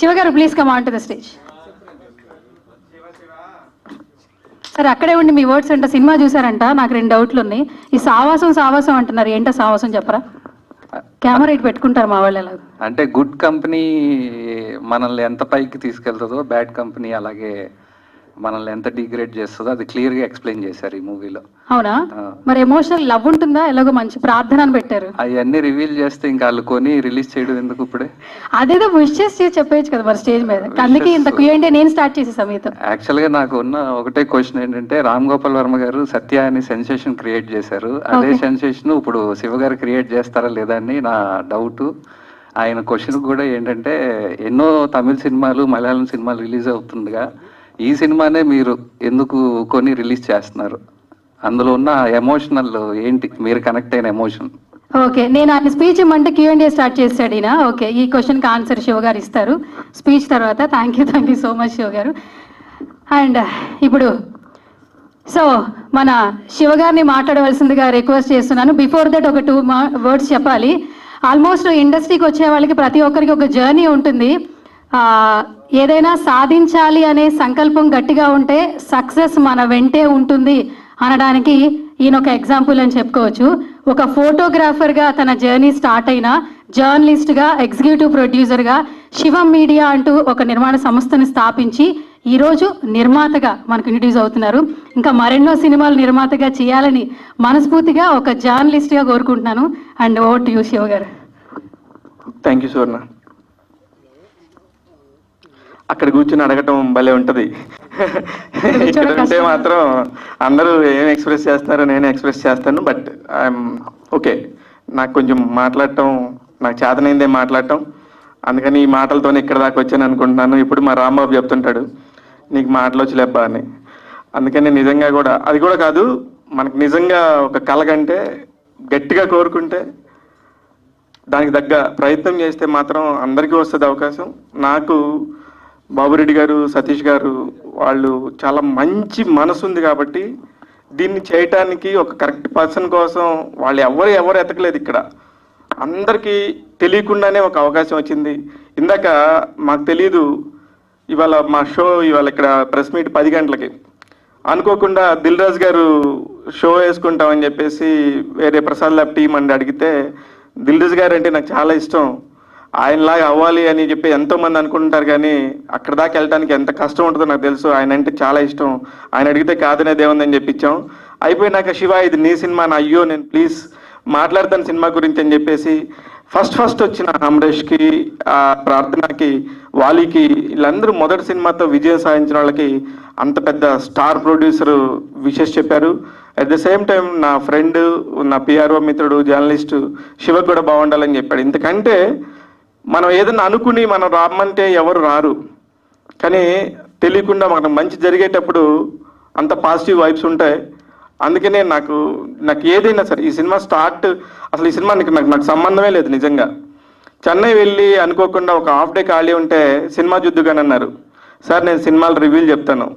శివ గారు please come on to the stage. సరే అక్కడే ఉండి మీ వర్డ్స్ అంట. సినిమా చూసారంట, నాకు 2 డౌట్లు ఉన్నాయి. ఈ సావాసం అంటున్నారు, ఏంటో సావాసం చెప్పరా? కెమెరా ఇటు పెట్టుకుంటారు మా వాళ్ళు. ఎలా అంటే గుడ్ కంపెనీ మనల్ని ఎంత పైకి తీసుకెళ్తుందో, బ్యాడ్ కంపెనీ అలాగే మనల్ని ఎంత డిగ్రేడ్ చేస్తుందో అది క్లియర్గా ఎక్స్ప్లెయిన్ చేశారు ఈ మూవీలో. అవునా? మరి ఎమోషనల్ లవ్ ఉంటుందా? ఎలాగో మంచి ప్రార్థన అని పెట్టారు. అవన్నీ రివీల్ చేస్తే ఇంకా వాళ్ళు కొని రిలీజ్ చేయడం ఎందుకు ఇప్పుడే? అదేదో విష్ చేసి చెప్పేయచ్చు కదా మరి స్టేజ్ మీద. అందుకే ఇంత కుయంటే నేను స్టార్ట్ చేసేసా మీతో. యాక్చువల్గా నాకు ఉన్న ఒకటే క్వశ్చన్ ఏంటంటే, రామ్ గోపాల్ వర్మ గారు సత్య అని సెన్సేషన్ క్రియేట్ చేశారు. అదే సెన్సేషన్ ఇప్పుడు శివ గారు క్రియేట్ చేస్తారా లేదా అని నా డౌట్. ఆయన క్వశ్చన్ కూడా ఏంటంటే, ఎన్నో తమిళ సినిమాలు, మలయాళం సినిమాలు రిలీజ్ అవుతుండగా ఈ సినిమానే మీరు ఎందుకు కొని రిలీజ్ చేస్తున్నారు? అందులో ఉన్న ఎమోషనల్ ఏంటి, మీరు కనెక్ట్ అయిన ఎమోషన్? ఓకే, నేను ఆయన స్పీచ్ ఇమ్మంటే Q&A స్టార్ట్ చేశాడు ఈయన. ఓకే, ఈ క్వశ్చన్కి ఆన్సర్ శివ గారు ఇస్తారు స్పీచ్ తర్వాత. Thank you so much Shiva గారు. అండ్ ఇప్పుడు సో మన శివ గారిని మాట్లాడవలసిందిగా రిక్వెస్ట్ చేస్తున్నాను. బిఫోర్ దట్ ఒక 2 వర్డ్స్ చెప్పాలి. ఆల్మోస్ట్ ఇండస్ట్రీకి వచ్చే వాళ్ళకి ప్రతి ఒక్కరికి ఒక జర్నీ ఉంటుంది. ఏదైనా సాధించాలి అనే సంకల్పం గట్టిగా ఉంటే సక్సెస్ మన వెంటే ఉంటుంది అనడానికి ఈయన ఒక ఎగ్జాంపుల్ అని చెప్పుకోవచ్చు. ఒక ఫోటోగ్రాఫర్గా తన జర్నీ స్టార్ట్ అయిన జర్నలిస్ట్గా, ఎగ్జిక్యూటివ్ ప్రొడ్యూసర్గా శివం మీడియా అంటూ ఒక నిర్మాణ సంస్థను స్థాపించి ఈరోజు నిర్మాతగా మనకు ఇంట్రడ్యూస్ అవుతున్నారు. ఇంకా మరెన్నో సినిమాలు నిర్మాతగా చేయాలని మనస్ఫూర్తిగా ఒక జర్నలిస్ట్గా కోరుకుంటున్నాను. And over to you Shiva గారు. థ్యాంక్ యూ సువర్ణ. అక్కడ కూర్చొని అడగటం భలే ఉంటుంది. ఇక్కడంటే మాత్రం అందరూ ఏం ఎక్స్ప్రెస్ చేస్తారో నేను ఎక్స్ప్రెస్ చేస్తాను. బట్ ఓకే, నాకు కొంచెం మాట్లాడటం నాకు చేతనైందే మాట్లాడటం. అందుకని ఈ మాటలతోనే ఇక్కడ దాకా వచ్చాను అనుకుంటున్నాను. ఇప్పుడు మా రాంబాబు చెప్తుంటాడు నీకు మాటలు వచ్చి లేబ్బా అని. అందుకని నిజంగా కూడా అది కూడా కాదు, మనకు నిజంగా ఒక కళ కంటే గట్టిగా కోరుకుంటే దానికి తగ్గ ప్రయత్నం చేస్తే మాత్రం అందరికీ వస్తుంది అవకాశం. నాకు బాబురెడ్డి గారు, సతీష్ గారు వాళ్ళు చాలా మంచి మనసు ఉంది కాబట్టి దీన్ని చేయటానికి ఒక కరెక్ట్ పర్సన్ కోసం వాళ్ళు ఎవరు ఎతకలేదు. ఇక్కడ అందరికీ తెలియకుండానే ఒక అవకాశం వచ్చింది. ఇందాక మాకు తెలీదు ఇవాళ మా షో ఇవాళ ఇక్కడ ప్రెస్ మీట్ 10 గంటలకి అనుకోకుండా దిల్ రాజు గారు షో వేసుకుంటామని చెప్పేసి వేరే ప్రసాద్ ల్యాబ్ టీం అని అడిగితే దిల్ రాజు గారు అంటే నాకు చాలా ఇష్టం, ఆయనలాగా అవ్వాలి అని చెప్పి ఎంతోమంది అనుకుంటారు. కానీ అక్కడ దాకా వెళ్ళడానికి ఎంత కష్టం ఉంటుందో నాకు తెలుసు. ఆయన అంటే చాలా ఇష్టం. ఆయన అడిగితే కాదనేది ఏముందని చెప్పించాం. అయిపోయినాక శివ ఇది నీ సినిమా, నా అయ్యో నేను ప్లీజ్ మాట్లాడతాను సినిమా గురించి అని చెప్పేసి ఫస్ట్ వచ్చిన అమరేష్కి, ప్రార్థనకి, వాలీకి వీళ్ళందరూ మొదటి సినిమాతో విజయం సాధించిన వాళ్ళకి అంత పెద్ద స్టార్ ప్రొడ్యూసర్ విషెస్ చెప్పారు. అట్ ద సేమ్ టైం నా ఫ్రెండ్, నా పిఆర్ఓ మిత్రుడు, జర్నలిస్టు శివకు కూడా బాగుండాలని చెప్పాడు. ఇంతకంటే మనం ఏదన్నా అనుకుని మనం రామంటే ఎవరు రారు. కానీ తెలియకుండా మనకు మంచి జరిగేటప్పుడు అంత పాజిటివ్ వైబ్స్ ఉంటాయి. అందుకనే నాకు ఏదైనా సరే ఈ సినిమా స్టార్ట్ అసలు ఈ సినిమా నాకు సంబంధమే లేదు. నిజంగా చెన్నై వెళ్ళి అనుకోకుండా ఒక హాఫ్ డే ఖాళీ ఉంటే సినిమా చూద్దుగాని అన్నారు. సార్ నేను సినిమాలు రివ్యూలు చెప్తాను,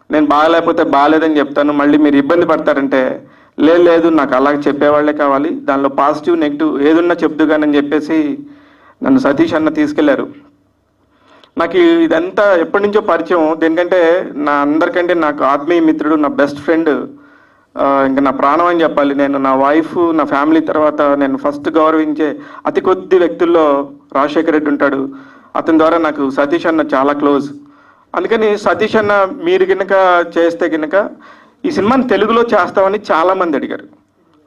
నేను బాగాలేకపోతే బాగాలేదని చెప్తాను, మళ్ళీ మీరు ఇబ్బంది పడతారంటే లేదు నాకు అలాగే చెప్పేవాళ్లే కావాలి, దానిలో పాజిటివ్ నెగిటివ్ ఏదున్నా చెప్దుగానని చెప్పేసి నన్ను సతీష్ అన్న తీసుకెళ్లారు. నాకు ఇదంతా ఎప్పటి నుంచో పరిచయం. దేనికంటే నా అందరికంటే నాకు ఆత్మీయ మిత్రుడు, నా బెస్ట్ ఫ్రెండ్, ఇంకా నా ప్రాణం అని చెప్పాలి. నేను నా వైఫ్, నా ఫ్యామిలీ తర్వాత నేను ఫస్ట్ గౌరవించే అతి కొద్ది వ్యక్తుల్లో రాజశేఖర్ రెడ్డి ఉంటాడు. అతని ద్వారా నాకు సతీష్ అన్న చాలా క్లోజ్. అందుకని సతీష్ అన్న మీరు కనుక చేస్తే కనుక ఈ సినిమాని తెలుగులో చేస్తామని చాలామంది అడిగారు,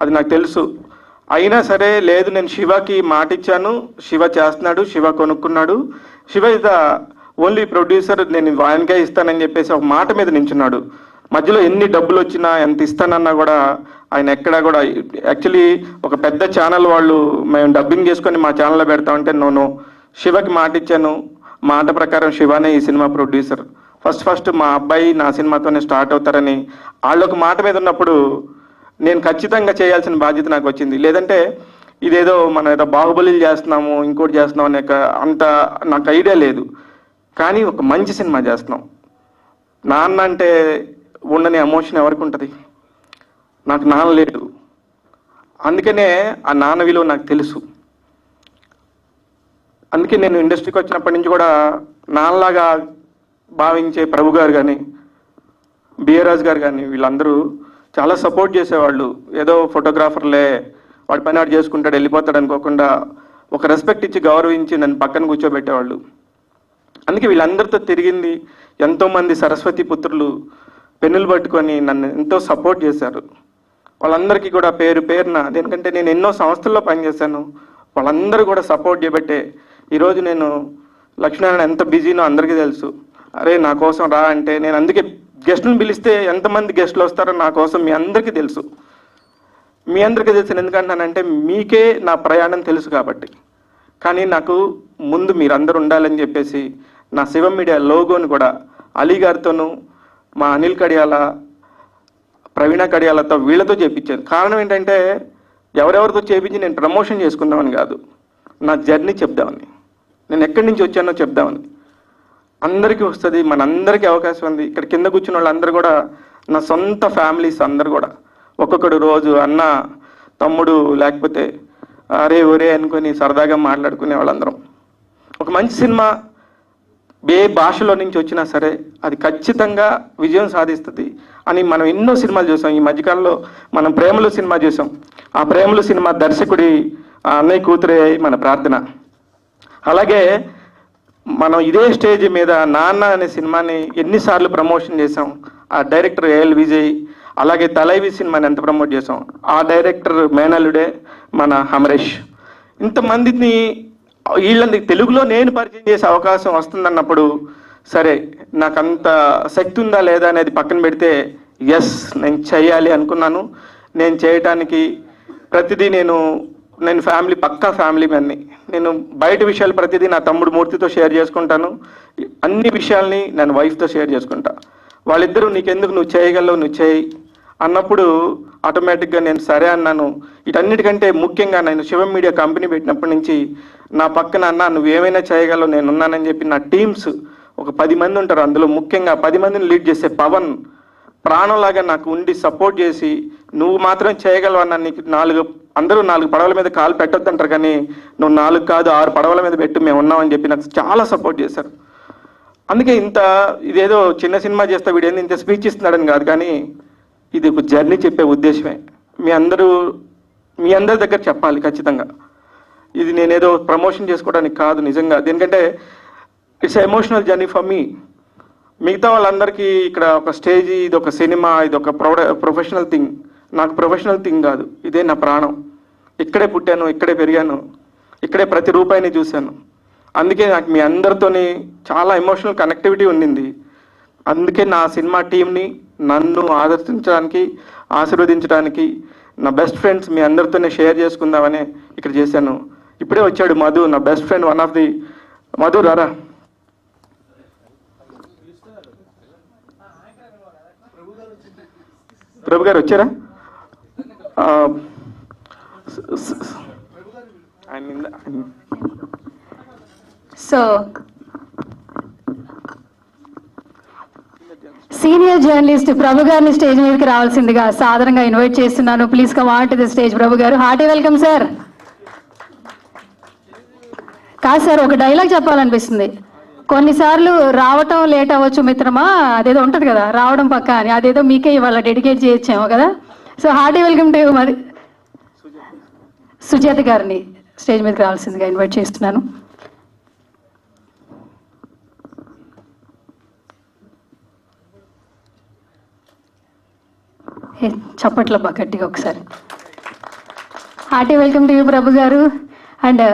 అది నాకు తెలుసు. అయినా సరే లేదు, నేను శివకి మాట ఇచ్చాను, శివ చేస్తున్నాడు, శివ కొనుక్కున్నాడు, Shiva is the only producer, నేను ఆయనకే ఇస్తానని చెప్పేసి ఒక మాట మీద నించున్నాడు. మధ్యలో ఎన్ని డబ్బులు వచ్చినా ఎంత ఇస్తానన్నా కూడా ఆయన ఎక్కడా కూడా యాక్చువల్లీ ఒక పెద్ద ఛానల్ వాళ్ళు మేము డబ్బింగ్ చేసుకొని మా ఛానల్లో పెడతామంటే నో, శివకి మాట ఇచ్చాను, మాట ప్రకారం శివనే ఈ సినిమా ప్రొడ్యూసర్. ఫస్ట్ మా అబ్బాయి నా సినిమాతోనే స్టార్ట్ అవుతారని వాళ్ళొక మాట మీద ఉన్నప్పుడు నేను ఖచ్చితంగా చేయాల్సిన బాధ్యత నాకు వచ్చింది. లేదంటే ఇదేదో మనం ఏదో బాహుబలి చేస్తున్నాము, ఇంకోటి చేస్తున్నాం అనే అంత నాకు ఐడియా లేదు. కానీ ఒక మంచి సినిమా చేస్తున్నాం. నాన్న అంటే ఉండని ఎమోషన్ ఎవరికి ఉంటుంది? నాకు నాన్న లేడు, అందుకనే ఆ నాన్న విలువ నాకు తెలుసు. అందుకే నేను ఇండస్ట్రీకి వచ్చినప్పటి నుంచి కూడా నాన్నలాగా భావించే ప్రభు గారు కానీ, బిఆర్రాజ్ గారు కానీ వీళ్ళందరూ చాలా సపోర్ట్ చేసేవాళ్ళు. ఏదో ఫోటోగ్రాఫర్లే వాడి పని వాడు చేసుకుంటాడు వెళ్ళిపోతాడు అనుకోకుండా ఒక రెస్పెక్ట్ ఇచ్చి గౌరవించి నన్ను పక్కన కూర్చోబెట్టేవాళ్ళు. అందుకే వీళ్ళందరితో తిరిగింది. ఎంతోమంది సరస్వతి పుత్రులు పెన్నులు పట్టుకొని నన్ను ఎంతో సపోర్ట్ చేశారు. వాళ్ళందరికీ కూడా పేరున, ఎందుకంటే నేను ఎన్నో సంస్థల్లో పనిచేశాను, వాళ్ళందరూ కూడా సపోర్ట్ చేయబట్టే ఈరోజు నేను లక్ష్మీనారాయణ ఎంత బిజీనో అందరికీ తెలుసు. అరే నా కోసం రా అంటే నేను అందుకే గెస్టులను పిలిస్తే ఎంతమంది గెస్టులు వస్తారో నా కోసం మీ అందరికీ తెలుసు. మీ అందరికీ తెలుసు ఎందుకంటానంటే మీకే నా ప్రయాణం తెలుసు కాబట్టి. కానీ నాకు ముందు మీరందరూ ఉండాలని చెప్పేసి నా శివం మీడియా లోగోని కూడా అలీ గారితోనూ, మా అనిల్ కడియాల, ప్రవీణ కడియాలతో, వీళ్ళతో చేయించాను. కారణం ఏంటంటే ఎవరెవరితో చేయించి నేను ప్రమోషన్ చేసుకుందామని కాదు, నా జర్నీ చెప్దామని, నేను ఎక్కడి నుంచి వచ్చానో చెప్దామని. అందరికీ వస్తుంది, మనందరికీ అవకాశం ఉంది. ఇక్కడ కింద కూర్చున్న వాళ్ళందరూ కూడా నా సొంత ఫ్యామిలీస్ అందరు కూడా. ఒక్కొక్కడు రోజు అన్న, తమ్ముడు, లేకపోతే అరే ఒరే అనుకొని సరదాగా మాట్లాడుకునే వాళ్ళందరం. ఒక మంచి సినిమా ఏ భాషలో నుంచి వచ్చినా సరే అది ఖచ్చితంగా విజయం సాధిస్తుంది అని మనం ఎన్నో సినిమాలు చూసాం. ఈ మధ్యకాలంలో మనం ప్రేమలు సినిమా చూసాం. ఆ ప్రేమలు సినిమా దర్శకుడి అన్నయ్య కూతురే మన ప్రార్థన. అలాగే మనం ఇదే స్టేజ్ మీద నాన్న అనే సినిమాని ఎన్నిసార్లు ప్రమోషన్ చేసాం. ఆ డైరెక్టర్ ఏఎల్ విజయ్. అలాగే తలైవి సినిమాని ఎంత ప్రమోట్ చేసాం. ఆ డైరెక్టర్ మేనల్లుడే మన అమరేష్. ఇంతమందిని వీళ్ళని తెలుగులో నేను పరిచయం చేసే అవకాశం వస్తుందన్నప్పుడు సరే నాకు అంత శక్తి ఉందా లేదా అనేది పక్కన పెడితే ఎస్ నేను చేయాలి అనుకున్నాను. నేను చేయటానికి ప్రతిదీ నేను ఫ్యామిలీ, పక్కా ఫ్యామిలీ మ్యాన్ని. నేను బయట విషయాలు ప్రతిదీ నా తమ్ముడు మూర్తితో షేర్ చేసుకుంటాను. అన్ని విషయాల్ని నేను వైఫ్తో షేర్ చేసుకుంటా. వాళ్ళిద్దరూ నీకెందుకు, నువ్వు చేయగలవు, నువ్వు చేయి అన్నప్పుడు ఆటోమేటిక్గా నేను సరే అన్నాను. వీటన్నిటికంటే ముఖ్యంగా నేను శివం మీడియా కంపెనీ పెట్టినప్పటి నుంచి నా పక్కన అన్న నువ్వేమైనా చేయగలవు, నేను ఉన్నానని చెప్పి నా టీమ్స్ ఒక 10 మంది ఉంటారు. అందులో ముఖ్యంగా 10 మందిని లీడ్ చేసే పవన్ ప్రాణంలాగా నాకు ఉండి సపోర్ట్ చేసి నువ్వు మాత్రం చేయగలవు అన్న, నీకు అందరూ 4 పడవల మీద కాలు పెట్టొద్దంటారు కానీ నువ్వు 4 కాదు 6 పడవల మీద పెట్టు, మేము ఉన్నామని చెప్పి నాకు చాలా సపోర్ట్ చేశారు. అందుకే ఇదేదో చిన్న సినిమా చేస్తే వీడేంది ఇంత స్పీచ్ ఇస్తున్నాడని కాదు, కానీ ఇది ఒక జర్నీ చెప్పే ఉద్దేశమే. మీ అందరి దగ్గర చెప్పాలి ఖచ్చితంగా. ఇది నేనేదో ప్రమోషన్ చేసుకోవడానికి కాదు నిజంగా. ఎందుకంటే it's emotional journey for me. మిగతా వాళ్ళందరికీ ఇక్కడ ఒక స్టేజ్, ఇది ఒక సినిమా, ఇది ఒక ప్రొఫెషనల్ థింగ్. నాకు ప్రొఫెషనల్ థింగ్ కాదు, ఇదే నా ప్రాణం. ఇక్కడే పుట్టాను, ఇక్కడే పెరిగాను, ఇక్కడే ప్రతి రూపాయిని చూశాను. అందుకే నాకు మీ అందరితోని చాలా ఎమోషనల్ కనెక్టివిటీ ఉండింది. అందుకే నా సినిమా టీంని నన్ను ఆదర్శించడానికి, ఆశీర్వదించడానికి నా బెస్ట్ ఫ్రెండ్స్ మీ అందరితోనే షేర్ చేసుకుందామని ఇక్కడ చేశాను. ఇప్పుడే వచ్చాడు మధు, నా best friend, one of the. Madhu రారా. ప్రభు గారు వచ్చారా? సో సీనియర్ జర్నలిస్ట్ ప్రభు గారిని స్టేజ్ మీదకి రావాల్సిందిగా సాధారణంగా ఇన్వైట్ చేస్తున్నాను. Please come on to the stage. Prabhu garu, hearty welcome sir. కాదు సార్, ఒక డైలాగ్ చెప్పాలనిపిస్తుంది. కొన్నిసార్లు రావటం లేట్ అవ్వచ్చు మిత్రమా, అదేదో ఉంటుంది కదా రావడం పక్క అని, అదేదో మీకే ఇవాళ డెడికేట్ చేయొచ్చాము కదా. సో హార్టీ వెల్కమ్ టు మరి సుజాత గారిని స్టేజ్ మీదకి రావాల్సిందిగా ఇన్వైట్ చేస్తున్నాను. చప్పట్ల గట్టిగా ఒకసారి. Hearty welcome to you Prabhu garu. And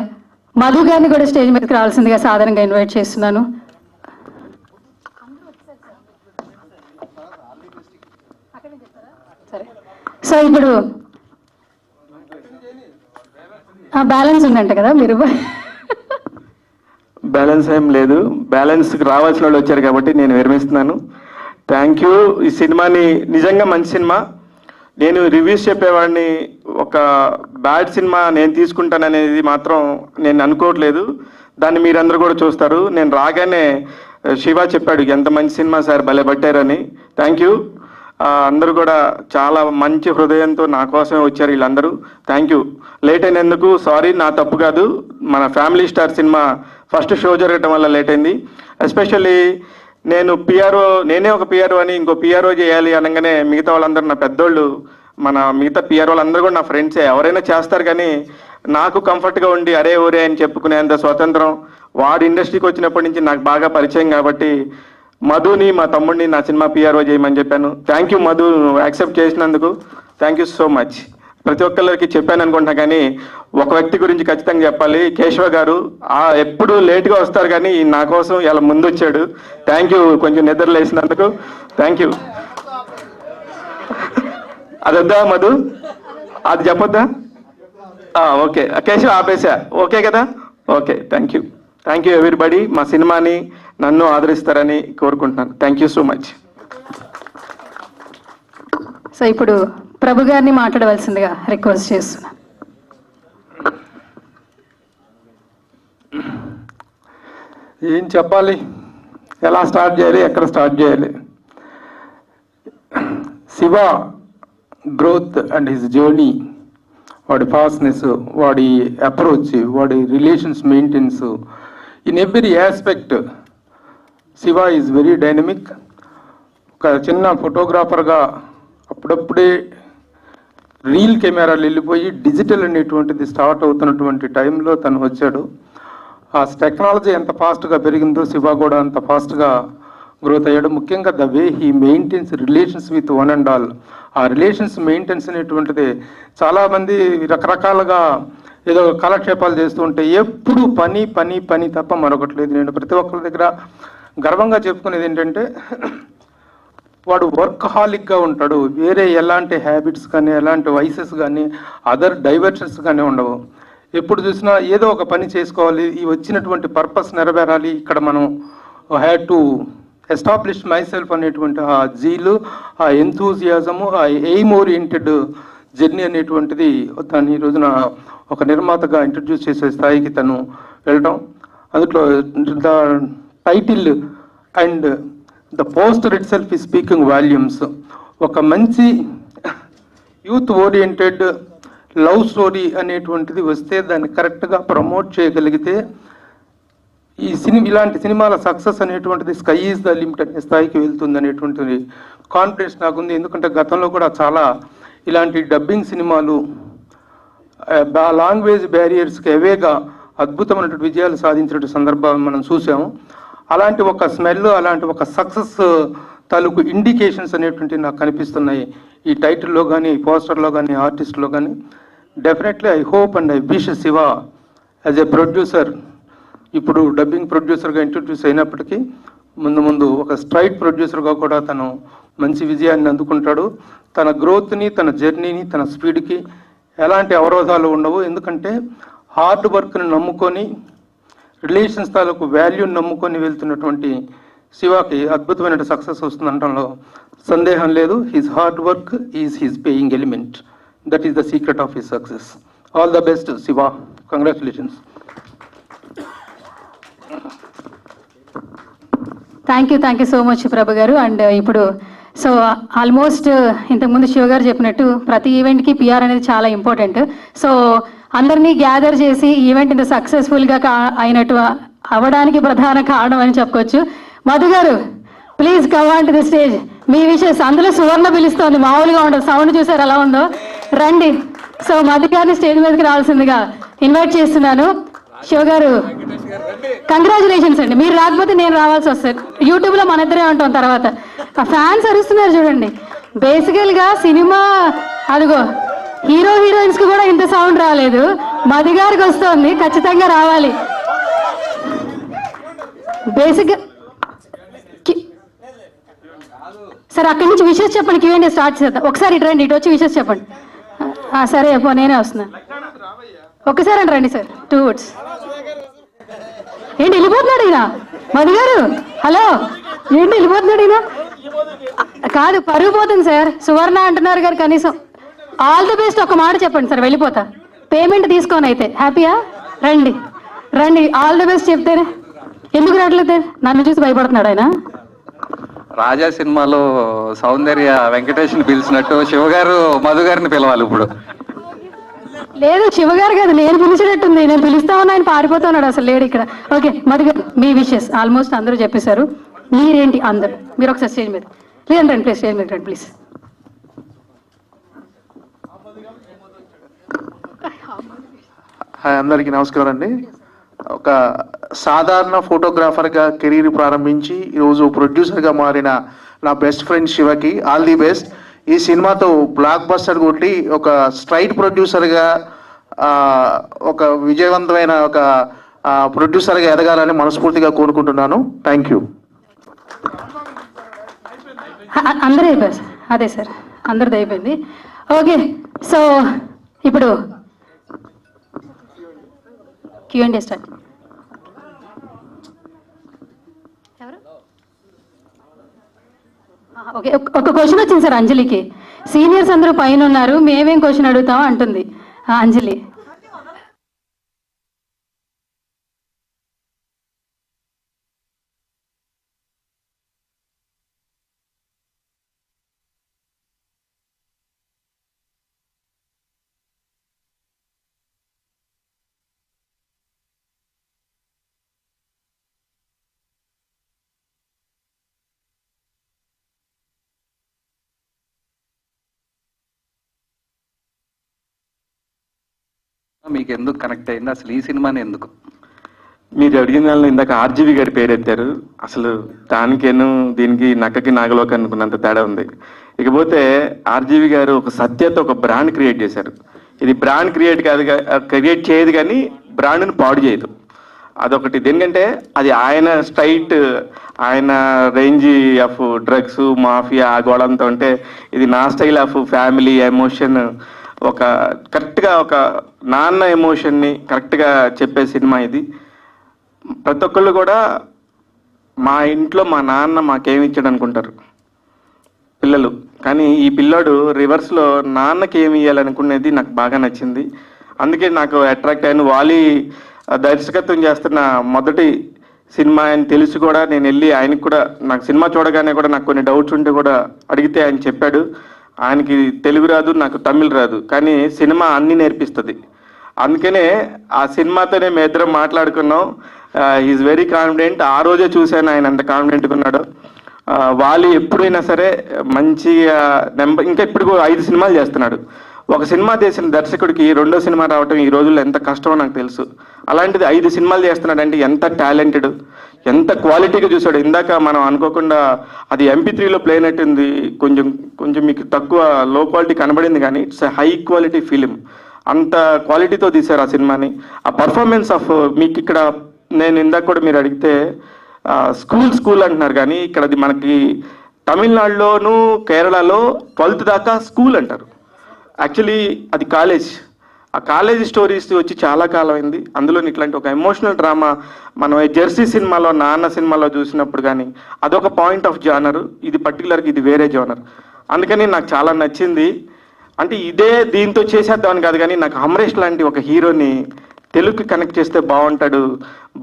Madhu గారిని కూడా స్టేజ్ మీదకి రావాల్సిందిగా సాధారణంగా ఇన్వైట్ చేస్తున్నాను. సరే, సో ఇప్పుడు బ్యాలెన్స్ ఉందంట కదా, మీరు బ్యాలెన్స్ ఏం లేదు, బ్యాలెన్స్కి రావాల్సిన వాళ్ళు వచ్చారు కాబట్టి నేను విరమిస్తున్నాను. Thank you. ఈ సినిమాని నిజంగా మంచి సినిమా. నేను రివ్యూస్ చెప్పేవాడిని, ఒక బ్యాడ్ సినిమా నేను తీసుకుంటాననేది మాత్రం నేను అనుకోవట్లేదు. దాన్ని మీరందరూ కూడా చూస్తారు. నేను రాగానే శివ చెప్పాడు ఎంత మంచి సినిమా సార్, భలే పట్టారని. Thank you. అందరూ కూడా చాలా మంచి హృదయంతో నా కోసమే వచ్చారు వీళ్ళందరూ. Thank you. లేట్ అయినందుకు సారీ, నా తప్పు కాదు. మన family star cinema first show జరగటం వల్ల లేట్ అయింది. ఎస్పెషల్లీ నేనే ఒక పిఆర్ఓ అని ఇంకో పిఆర్ఓ చేయాలి అనగానే మిగతా వాళ్ళందరూ నా పెద్దోళ్ళు, మన మిగతా పిఆర్ఓ వాళ్ళందరూ కూడా నా ఫ్రెండ్సే. ఎవరైనా చేస్తారు కానీ నాకు కంఫర్ట్గా ఉండి అరే ఊరే అని చెప్పుకునేంత స్వతంత్రం వాడు ఇండస్ట్రీకి వచ్చినప్పటి నుంచి నాకు బాగా పరిచయం కాబట్టి మధుని, మా తమ్ముడిని నా సినిమా పిఆర్ఓ చేయమని చెప్పాను. థ్యాంక్ యూ మధు, యాక్సెప్ట్ చేసినందుకు థ్యాంక్ యూ సో మచ్. ప్రతి ఒక్కరికి చెప్పాను అనుకుంటా, కానీ ఒక వ్యక్తి గురించి ఖచ్చితంగా చెప్పాలి. కేశవ గారు ఎప్పుడు లేట్గా వస్తారు కానీ నా కోసం ఇలా ముందు వచ్చాడు. Thank you. కొంచెం నిద్ర లేసినందుకు థ్యాంక్ యూ. అది వద్దా మధు, అది చెప్పొద్దా? ఓకే కేశవ ఆపేసా, ఓకే కదా, okay thank you. Thank you everybody. మా సినిమాని నన్ను ఆదరిస్తారని కోరుకుంటున్నాను. Thank you so much. So ఇప్పుడు ప్రభు గారిని మాట్లాడవలసిందిగా రిక్వెస్ట్ చేస్తున్నాను. ఏం చెప్పాలి, ఎలా స్టార్ట్ చేయాలి, ఎక్కడ స్టార్ట్ చేయాలి? Shiva growth and his journey, వాడి ఫాస్ట్నెస్, వాడి అప్రోచ్, వాడి relations maintenance, in every aspect Shiva is very dynamic. ఒక చిన్న ఫోటోగ్రాఫర్గా అప్పుడప్పుడే రీల్ కెమెరాలు వెళ్ళిపోయి డిజిటల్ అనేటువంటిది స్టార్ట్ అవుతున్నటువంటి టైంలో తను వచ్చాడు. ఆ టెక్నాలజీ ఎంత ఫాస్ట్గా పెరిగిందో శివ కూడా అంత ఫాస్ట్గా గ్రోత్ అయ్యాడు. ముఖ్యంగా the way he maintains relations with one and all. ఆ రిలేషన్స్ మెయింటెన్స్ అనేటువంటిది చాలామంది రకరకాలుగా ఏదో కాలక్షేపాలు చేస్తూ ఉంటే ఎప్పుడు పని పని పని తప్ప మరొకటి లేదు. నేను ప్రతి ఒక్కరి దగ్గర గర్వంగా చెప్పుకునేది ఏంటంటే వాడు వర్కహాలిక్గా ఉంటాడు. వేరే ఎలాంటి హ్యాబిట్స్ కానీ ఎలాంటి వైసెస్ కానీ అదర్ డైవర్షన్స్ కానీ ఉండవు. ఎప్పుడు చూసినా ఏదో ఒక పని చేసుకోవాలి, ఈ వచ్చినటువంటి పర్పస్ నెరవేరాలి, ఇక్కడ మనం had to establish my self అనేటువంటి ఆ జీలు, ఆ ఎంతూజియాజము, ఆ ఎయిమ్ ఓరియంటెడ్ జర్నీ అనేటువంటిది తను ఈ రోజున ఒక నిర్మాతగా ఇంట్రడ్యూస్ చేసే స్థాయికి తను వెళ్ళడం. అందులో the title and the poster it self ఈ స్పీకింగ్ వాల్యూమ్స్. ఒక మంచి యూత్ ఓరియంటెడ్ లవ్ స్టోరీ అనేటువంటిది వస్తే దాన్ని కరెక్ట్గా ప్రమోట్ చేయగలిగితే ఈ ఇలాంటి సినిమాల సక్సెస్ అనేటువంటిది స్కై ఈజ్ ద లిమిట్ అనే స్థాయికి వెళ్తుంది అనేటువంటి కాన్ఫిడెన్స్ నాకుంది. ఎందుకంటే గతంలో కూడా చాలా ఇలాంటి డబ్బింగ్ సినిమాలు లాంగ్వేజ్ బ్యారియర్స్కి అవేగా అద్భుతమైనటువంటి విజయాలు సాధించిన సందర్భాలు మనం చూసాము. అలాంటి ఒక స్మెల్, అలాంటి ఒక సక్సెస్ తాలూకు ఇండికేషన్స్ అనేటువంటివి నాకు కనిపిస్తున్నాయి ఈ టైటిల్లో కానీ, ఈ పోస్టర్లో కానీ, ఆర్టిస్ట్లో కానీ. Definitely I hope and I wish Shiva as a producer, ఇప్పుడు డబ్బింగ్ ప్రొడ్యూసర్గా ఇంట్రడ్యూస్ అయినప్పటికీ ముందు ముందు ఒక స్ట్రైట్ ప్రొడ్యూసర్గా కూడా తను మంచి విజయాన్ని అందుకుంటాడు. తన గ్రోత్ని, తన జర్నీని, తన స్పీడ్కి ఎలాంటి అవరోధాలు ఉండవు. ఎందుకంటే హార్డ్ వర్క్ని నమ్ముకొని, రిలేషన్స్ తాలూకు వాల్యూని నమ్ముకొని వెళ్తున్నటువంటి శివకి అద్భుతమైన సక్సెస్ వస్తుందనడంలో సందేహం లేదు. His hard work is his paying element. That is the secret of his success. All the best Shiva, congratulations. Thank you so much Prabhu garu. And ఇప్పుడు సో ఆల్మోస్ట్ ఇంతకుముందు శివ గారు చెప్పినట్టు ప్రతి ఈవెంట్కి పిఆర్ అనేది చాలా ఇంపార్టెంట్. సో అందరినీ గ్యాదర్ చేసి ఈవెంట్ ఇంత సక్సెస్ఫుల్గా అయినట్టు అవ్వడానికి ప్రధాన కారణం అని చెప్పుకోవచ్చు. Madhu garu please come on to the stage. మీ విషయస్ అందులో సువర్ణ పిలుస్తోంది, మామూలుగా ఉండదు. సౌండ్ చూసారు ఎలా ఉందో, రండి. సో మధు గారిని స్టేజ్ మీదకి రావాల్సిందిగా ఇన్వైట్ చేస్తున్నాను. శివ గారు కంగ్రాచులేషన్స్ అండి. మీరు రాకపోతే నేను రావాల్సి వస్తుంది. యూట్యూబ్లో మన ఇద్దరే ఉంటాం. తర్వాత ఆ ఫ్యాన్స్ అరుస్తున్నారు చూడండి. బేసికల్గా సినిమా అదిగో హీరో హీరోయిన్స్కి కూడా ఇంత సౌండ్ రాలేదు, మధు గారికి వస్తుంది, ఖచ్చితంగా రావాలి. బేసిక్గా సరే అక్కడి నుంచి విషెస్ చెప్పండి. క్యూఎండే స్టార్ట్ చేద్దాం. ఒకసారి ఇటు రండి, ఇటు వచ్చి విషెస్ చెప్పండి. సరే నేనే వస్తున్నాను. ఒకసారి అంటే రండి సార్. 2 words. ఏంటి వెళ్ళిపోతున్నాడు ఈయన? మధు గారు హలో, ఏంటి వెళ్ళిపోతున్నాడు ఈయన? కాదు పరుగు పోతుంది సార్. సువర్ణ అంటున్నారు గారు, కనీసం ఆల్ ది బెస్ట్ ఒక మాట చెప్పండి సార్, వెళ్ళిపోతా. పేమెంట్ తీసుకోని అయితే హ్యాపీయా? రండి రండి, ఆల్ ది బెస్ట్ చెప్తేనే. ఎందుకు రావట్లేదు? నన్ను చూసి భయపడుతున్నాడు ఆయన. రాజా సినిమాలో సౌందర్య వెంకటేష్ని పిలిచినట్టు శివగారు మధు గారిని పిలవాలి ఇప్పుడు. లేదు శివ గారు కాదు, నేను పిలిచినట్టుంది. నేను పిలుస్తా ఉన్నా, ఆయన పారిపోతున్నాడు, అసలు లేడు ఇక్కడ. ఓకే మధు గారు మీ విషెస్ ఆల్మోస్ట్ అందరూ చెప్పేశారు. మీరేంటి అందరు, మీరు ఒకసారి స్టేజ్ మీద లేదండి, రండి ప్లీజ్, స్టేజ్ మీద రండి ప్లీజ్. హాయ్, అందరికీ నమస్కారం అండి. ఒక సాధారణ ఫోటోగ్రాఫర్గా కెరీర్ ప్రారంభించి ఈరోజు ప్రొడ్యూసర్గా మారిన నా బెస్ట్ ఫ్రెండ్ శివకి ఆల్ ది బెస్ట్. ఈ సినిమాతో బ్లాక్ బస్టర్ కొట్టి ఒక స్ట్రైట్ ప్రొడ్యూసర్గా, ఒక విజయవంతమైన ఒక ప్రొడ్యూసర్గా ఎదగాలని మనస్ఫూర్తిగా కోరుకుంటున్నాను. Thank you. అందరూ అయిపోయారు సార్. అదే సార్, అందరిది అయిపోయింది. ఓకే, సో ఇప్పుడు క్యూఎండే స్టార్ట్. ఓకే, ఒక క్వశ్చన్ వచ్చింది సార్ అంజలికి. సీనియర్స్ అందరూ పైన ఉన్నారు, మేమేం క్వశ్చన్ అడుగుతాం అంటుంది అంజలి. మీకు ఎందుకు కనెక్ట్ అయింది, అసలు ఈ సినిమాని ఎందుకు? మీరు అడిగిన దానిలో ఇందాక ఆర్జీవి గారి పేరు ఎత్తారు. అసలు దానికేను దీనికి నక్కకి నాగలోకి అనుకున్నంత తేడా ఉంది. ఇకపోతే ఆర్జీవి గారు ఒక సత్యత, ఒక బ్రాండ్ క్రియేట్ చేశారు. ఇది బ్రాండ్ క్రియేట్ చేయదు కానీ బ్రాండ్ని పాడు చేయదు. అదొకటి. దేనికంటే అది ఆయన స్ట్రైట్, ఆయన రేంజ్ ఆఫ్ డ్రగ్స్ మాఫియా ఆ గోళంతో ఉంటే, ఇది నా స్టైల్ ఆఫ్ ఫ్యామిలీ ఎమోషన్, ఒక కరెక్ట్గా ఒక నాన్న ఎమోషన్ని కరెక్ట్గా చెప్పే సినిమా ఇది. ప్రతి ఒక్కళ్ళు కూడా మా ఇంట్లో మా నాన్న మాకేమి ఇచ్చాడు అనుకుంటారు పిల్లలు, కానీ ఈ పిల్లాడు రివర్స్లో నాన్నకి ఏమి ఇవ్వాలనుకునేది నాకు బాగా నచ్చింది. అందుకే నాకు అట్రాక్ట్ అయ్యాను. వాలి దర్శకత్వం చేస్తున్న మొదటి సినిమా అని తెలిసి కూడా నేను వెళ్ళి ఆయనకి కూడా, నాకు సినిమా చూడగానే కూడా నాకు కొన్ని డౌట్స్ ఉంటే కూడా అడిగితే ఆయన చెప్పాడు. ఆయనకి తెలుగు రాదు, నాకు తమిళ్ రాదు, కానీ సినిమా అన్ని నేర్పిస్తుంది. అందుకనే ఆ సినిమాతోనే మేము ఇద్దరం మాట్లాడుకున్నాం. Is very confident. ఆ రోజే చూశాను ఆయన ఎంత కాన్ఫిడెంట్గా ఉన్నాడో. వాలి ఎప్పుడైనా సరే మంచి ఇంకా ఇప్పుడు 5 సినిమాలు చేస్తున్నాడు. ఒక సినిమా చేసిన దర్శకుడికి రెండో సినిమా రావటం ఈ రోజుల్లో ఎంత కష్టమో నాకు తెలుసు. అలాంటిది 5 సినిమాలు చేస్తున్నాడంటే ఎంత టాలెంటెడ్, ఎంత క్వాలిటీగా చూసాడు. ఇందాక మనం అనుకోకుండా అది MP3లో ప్లే అయినట్టుంది, కొంచెం మీకు తక్కువ లో క్వాలిటీ కనబడింది, కానీ ఇట్స్ హై క్వాలిటీ ఫిలిం. అంత క్వాలిటీతో తీశారు ఆ సినిమాని. ఆ పర్ఫార్మెన్స్ ఆఫ్ మీకు ఇక్కడ నేను ఇందాక కూడా మీరు అడిగితే స్కూల్ అంటున్నారు, కానీ ఇక్కడ అది మనకి తమిళనాడులోను కేరళలో 12th దాకా స్కూల్ అంటారు. యాక్చువల్లీ అది కాలేజ్. ఆ కాలేజ్ స్టోరీస్ వచ్చి చాలా కాలం అయింది. అందులో ఇట్లాంటి ఒక ఎమోషనల్ డ్రామా మనం జెర్సీ సినిమాలో, నాన్న సినిమాలో చూసినప్పుడు కానీ అదొక పాయింట్ ఆఫ్ జానర్. ఇది పర్టికులర్గా ఇది వేరే జానర్. అందుకని నాకు చాలా నచ్చింది. అంటే ఇదే దీంతో చేసేద్దామని కాదు, కానీ నాకు అమరేష్ లాంటి ఒక హీరోని తెలుగుకి కనెక్ట్ చేస్తే బాగుంటాడు,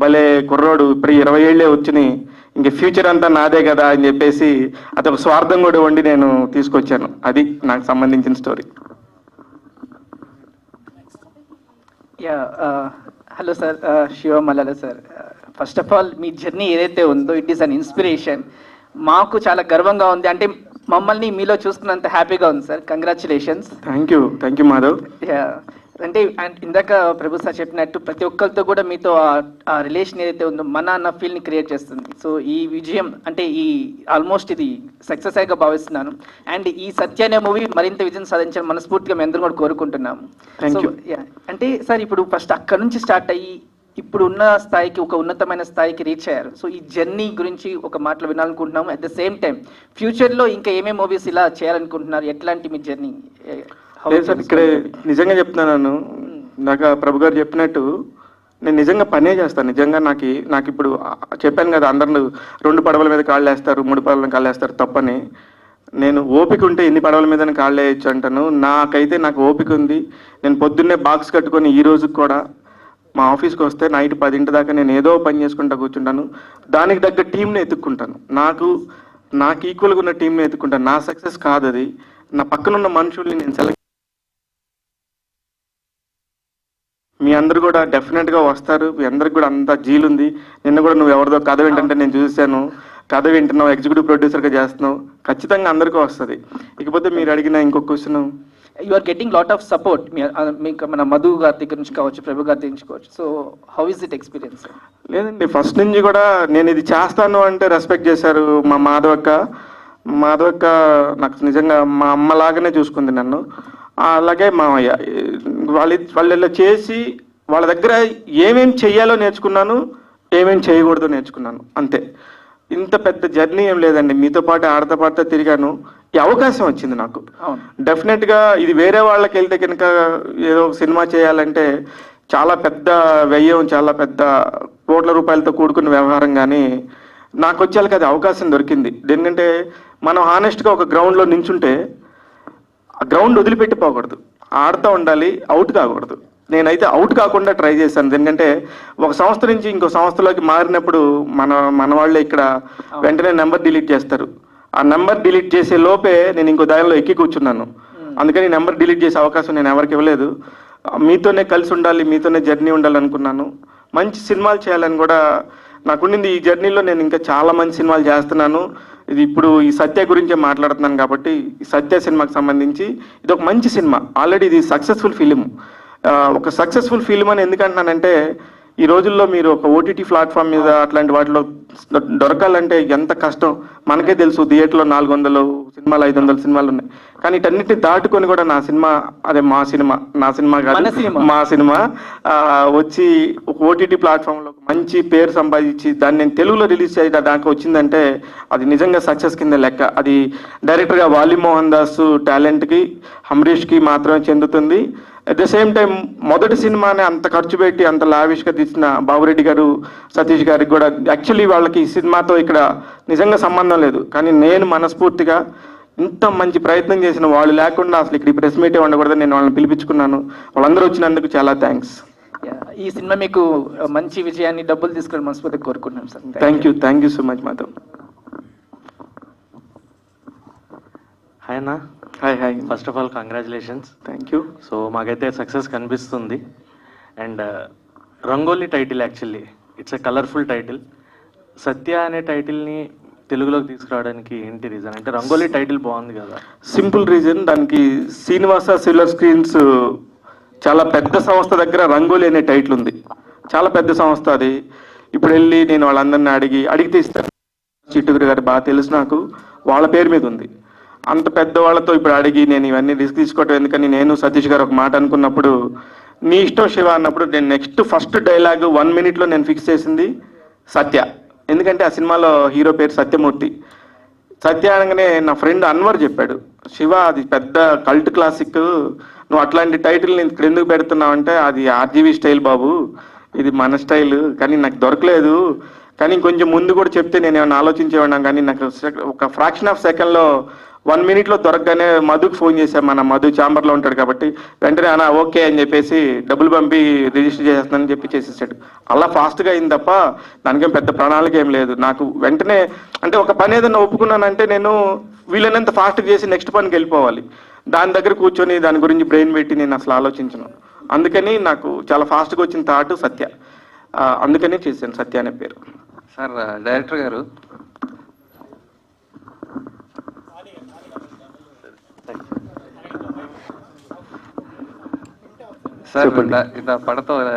భలే కుర్రోడు, ఇప్పుడు 20 ఏళ్ళే వచ్చినాయి, ఇంక ఫ్యూచర్ అంతా నాదే కదా అని చెప్పేసి అదొక స్వార్థం కూడా వండి నేను తీసుకొచ్చాను. అది నాకు సంబంధించిన story. Hello sir, Shiva Mallela sir. First of all me journey ఏదైతే ఉందో ఇట్ ఈస్ అన్ ఇన్స్పిరేషన్. మాకు చాలా గర్వంగా ఉంది, అంటే మమ్మల్ని మీలో చూస్తున్నంత హ్యాపీగా ఉంది sir. Congratulations. Thank you Madhav. అంటే ఇందాక ప్రభు సార్ చెప్పినట్టు ప్రతి ఒక్కరితో కూడా మీతో ఆ రిలేషన్ ఏదైతే ఉందో మన అన్న ఫీల్ని క్రియేట్ చేస్తుంది. సో ఈ విజయం అంటే ఈ ఆల్మోస్ట్ ఇది సక్సెస్ అయ్యగా భావిస్తున్నాను. అండ్ ఈ సత్య అనే మూవీ మరింత విజయం సాధించాలని మనస్ఫూర్తిగా మేము అందరం కూడా కోరుకుంటున్నాము. అంటే సార్ ఇప్పుడు ఫస్ట్ అక్కడ నుంచి స్టార్ట్ అయ్యి ఇప్పుడు ఉన్న స్థాయికి, ఒక ఉన్నతమైన స్థాయికి రీచ్ అయ్యారు. సో ఈ జర్నీ గురించి ఒక మాటలు వినాలనుకుంటున్నాము. అట్ ద సేమ్ టైం ఫ్యూచర్లో ఇంకా ఏమేమి మూవీస్ ఇలా చేయాలనుకుంటున్నారు, ఎట్లాంటి మీ జర్నీ? సార్ ఇక్కడే నిజంగా చెప్తున్నాను, నాకు ప్రభు గారు చెప్పినట్టు నేను నిజంగా పనే చేస్తాను. నిజంగా నాకు ఇప్పుడు చెప్పాను కదా, అందరూ 2 పడవల మీద కాళ్ళు వేస్తారు, 3 పడవల మీద కాళ్ళు వేస్తారు, తప్పని. నేను ఓపిక ఉంటే ఎన్ని పడవల మీద కాళ్ళు వేయచ్చు అంటాను. నాకు ఓపిక ఉంది. నేను పొద్దున్నే బాక్స్ కట్టుకొని ఈ రోజుకి కూడా మా ఆఫీస్కి వస్తే నైట్ 10 దాకా నేను ఏదో పని చేసుకుంటా కూర్చుంటాను. దానికి తగ్గ టీంని ఎత్తుక్కుంటాను. నాకు ఈక్వల్గా ఉన్న టీంని ఎత్తుక్కుంటాను. నా సక్సెస్ కాదు అది, నా పక్కన ఉన్న మనుషుల్ని నేను సెలెక్ట్. మీ అందరు కూడా డెఫినెట్గా వస్తారు. మీ అందరికి కూడా అంత జీలుంది. నిన్న కూడా నువ్వు ఎవరిదో కథ వింటుంటే నేను చూశాను. కథ వింటున్నావు, ఎగ్జిక్యూటివ్ ప్రొడ్యూసర్గా చేస్తున్నావు, ఖచ్చితంగా అందరికీ వస్తుంది. ఇకపోతే మీరు అడిగిన ఇంకొక question, you are getting lot of support. మీకు మన మధు గారి దగ్గర నుంచి కావచ్చు, ప్రభు గారి దగ్గర నుంచి కావచ్చు. So how is it experience? లేదండి, ఫస్ట్ నుంచి కూడా నేను ఇది చేస్తాను అంటే రెస్పెక్ట్ చేశారు. మా మాధవక్క నాకు నిజంగా మా అమ్మలాగానే చూసుకుంది నన్ను. అలాగే మామయ్య, వాళ్ళు ఇలా చేసి వాళ్ళ దగ్గర ఏమేం చెయ్యాలో నేర్చుకున్నాను, ఏమేం చేయకూడదో నేర్చుకున్నాను, అంతే. ఇంత పెద్ద జర్నీ ఏం లేదండి. మీతో పాటు ఆడతా పాడుతా తిరిగాను. ఈ అవకాశం వచ్చింది నాకు. డెఫినెట్గా ఇది వేరే వాళ్ళకి వెళ్తే కనుక ఏదో సినిమా చేయాలంటే చాలా పెద్ద వ్యయం, చాలా పెద్ద కోట్ల రూపాయలతో కూడుకున్న వ్యవహారం. కానీ నాకు వచ్చేళ్ళకి అది అవకాశం దొరికింది. ఎందుకంటే మనం హానెస్ట్గా ఒక గ్రౌండ్లో నించుంటే ఆ గ్రౌండ్ వదిలిపెట్టి పోకూడదు, ఆడుతూ ఉండాలి, అవుట్ కాకూడదు. నేనైతే అవుట్ కాకుండా ట్రై చేశాను. ఎందుకంటే ఒక సంస్థ నుంచి ఇంకో సంస్థలోకి మారినప్పుడు మన వాళ్ళే ఇక్కడ వెంటనే నెంబర్ డిలీట్ చేస్తారు. ఆ నెంబర్ డిలీట్ చేసే లోపే నేను ఇంకో దానిలో ఎక్కి కూర్చున్నాను. అందుకని నెంబర్ డిలీట్ చేసే అవకాశం నేను ఎవరికి ఇవ్వలేదు. మీతోనే కలిసి ఉండాలి, మీతోనే జర్నీ ఉండాలి అనుకున్నాను. మంచి సినిమాలు చేయాలని కూడా నాకుండింది. ఈ జర్నీలో నేను ఇంకా చాలా మంచి సినిమాలు చేస్తున్నాను. ఇది ఇప్పుడు ఈ సత్య గురించే మాట్లాడుతున్నాను కాబట్టి ఈ సత్య సినిమాకి సంబంధించి ఇది ఒక మంచి సినిమా. ఆల్రెడీ ఇది సక్సెస్ఫుల్ ఫిలిం. ఒక సక్సెస్ఫుల్ ఫిలిం అని ఎందుకంటున్నానంటే ఈ రోజుల్లో మీరు ఒక ఓటీటీ ప్లాట్ఫామ్ మీద అట్లాంటి వాటిలో దొరకాలంటే ఎంత కష్టం మనకే తెలుసు. థియేటర్లో 400 సినిమాలు 500 సినిమాలు ఉన్నాయి. కానీ వీటన్నిటిని దాటుకొని కూడా నా సినిమా, అదే మా సినిమా, నా సినిమా కాదు మా సినిమా వచ్చి ఒక ఓటీటీ ప్లాట్ఫామ్లో మంచి పేరు సంపాదించి దాన్ని నేను తెలుగులో రిలీజ్ చేయడం దాకా వచ్చిందంటే అది నిజంగా సక్సెస్ కింద లెక్క. అది డైరెక్టర్గా వాలి మోహన్ దాస్ టాలెంట్కి, అమరీష్కి మాత్రమే చెందుతుంది. అట్ ద సేమ్ టైం మొదటి సినిమాని అంత ఖర్చు పెట్టి అంత లావిష్గా తీసిన బాబురెడ్డి గారు, సతీష్ గారికి కూడా యాక్చువల్లీ వాళ్ళకి ఈ సినిమాతో ఇక్కడ నిజంగా సంబంధం లేదు. కానీ నేను మనస్ఫూర్తిగా ఇంత మంచి ప్రయత్నం చేసిన వాళ్ళు లేకుండా అసలు ఇక్కడ ప్రెస్ మీటే ఉండకూడదు, నేను వాళ్ళని పిలిపించుకున్నాను. వాళ్ళందరూ వచ్చినందుకు చాలా థ్యాంక్స్. ఈ సినిమా మీకు మంచి విజయాన్ని, డబ్బులు తీసుకొని మనస్ఫూర్తిగా కోరుకుంటున్నాం sir. Thank you so much Madhav. Hi అన్న. Hi. First of all congratulations. Thank you. So మాకైతే సక్సెస్ కనిపిస్తుంది. And Rangoli title actually it's a colourful title. Satya అనే టైటిల్ని తెలుగులోకి తీసుకురావడానికి ఏంటి రీజన్? అంటే రంగోలీ టైటిల్ బాగుంది కదా. సింపుల్ రీజన్, దానికి శ్రీనివాస సిల్వర్ స్క్రీన్స్ చాలా పెద్ద సంస్థ దగ్గర రంగోలీ అనే టైటిల్ ఉంది. చాలా పెద్ద సంస్థ అది. ఇప్పుడు వెళ్ళి నేను వాళ్ళందరినీ అడిగితే ఇస్తాను. చిట్టుగురు గారు బాగా తెలుసు నాకు, వాళ్ళ పేరు మీద ఉంది. అంత పెద్ద వాళ్ళతో ఇప్పుడు అడిగి నేను ఇవన్నీ రిస్క్ తీసుకోవటం ఎందుకని నేను సతీష్ గారు ఒక మాట అనుకున్నప్పుడు, నీ ఇష్టం శివ అన్నప్పుడు నేను ఫస్ట్ డైలాగ్ 1 minute నేను ఫిక్స్ చేసింది సత్య. ఎందుకంటే ఆ సినిమాలో హీరో పేరు సత్యమూర్తి. సత్య అనగానే నా ఫ్రెండ్ అన్వర్ చెప్పాడు, శివ అది పెద్ద కల్ట్ క్లాసిక్, నువ్వు అట్లాంటి టైటిల్ని ఇక్కడ ఎందుకు పెడుతున్నావు అంటే అది ఆర్జీవీ స్టైల్ బాబు, ఇది మన స్టైల్, కానీ నాకు దొరకలేదు. కానీ కొంచెం ముందు కూడా చెప్తే నేను ఏమైనా ఆలోచించేవాడినా. కానీ నాకు ఒక ఫ్రాక్షన్ ఆఫ్ సెకండ్లో 1 minute దొరకగానే మధుకి ఫోన్ చేశాను. మన మధు ఛాంబర్లో ఉంటాడు కాబట్టి వెంటనే అన్న ఓకే అని చెప్పేసి డబ్బులు పంపి రిజిస్టర్ చేసేస్తానని చెప్పి చేసేసాడు. అలా ఫాస్ట్గా అయింది తప్ప దానికేం పెద్ద ప్రణాళిక ఏం లేదు. నాకు వెంటనే అంటే ఒక పని ఏదైనా ఒప్పుకున్నానంటే నేను వీళ్ళనంత ఫాస్ట్గా చేసి నెక్స్ట్ పనికి వెళ్ళిపోవాలి. దాని దగ్గర కూర్చొని దాని గురించి బ్రెయిన్ పెట్టి నేను అసలు ఆలోచించను. అందుకని నాకు చాలా ఫాస్ట్గా వచ్చిన థాట్ సత్య. అందుకనే చేశాను సత్య అనే పేరు. సార్ డైరెక్టర్ గారు, சார் இந்த படத்தோட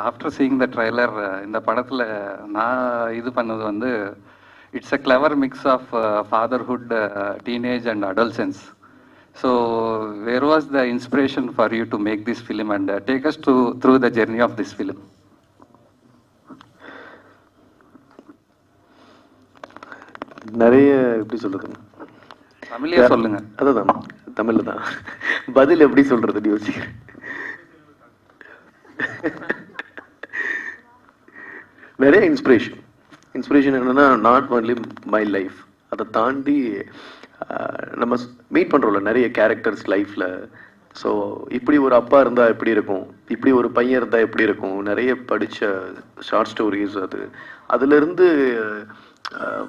ஆஃப்டர் சீயிங் த ட்ரைலர் இந்த படத்தில் நான் இது பண்ணது வந்து it's a clever mix of fatherhood, teenage and adolescence. So where was the inspiration for you to make this film and take us through the journey of this film? நிறைய எப்படி சொல்றது, தமிழ்லயே சொல்லுங்க. அதான் தமிழ்ல தான் பதில் எப்படி சொல்றது யோசிக்கிறேன். நிறைய இன்ஸ்பிரேஷன் என்னன்னா நாட் ஒன்லி மை லைஃப், அதை தாண்டி நம்ம மீட் பண்றோம்ல நிறைய கேரக்டர்ஸ் லைஃப்ல. ஸோ இப்படி ஒரு அப்பா இருந்தா எப்படி இருக்கும், இப்படி ஒரு பையன் இருந்தா எப்படி இருக்கும், நிறைய படிச்ச ஷார்ட் ஸ்டோரிஸ், அதுலேருந்து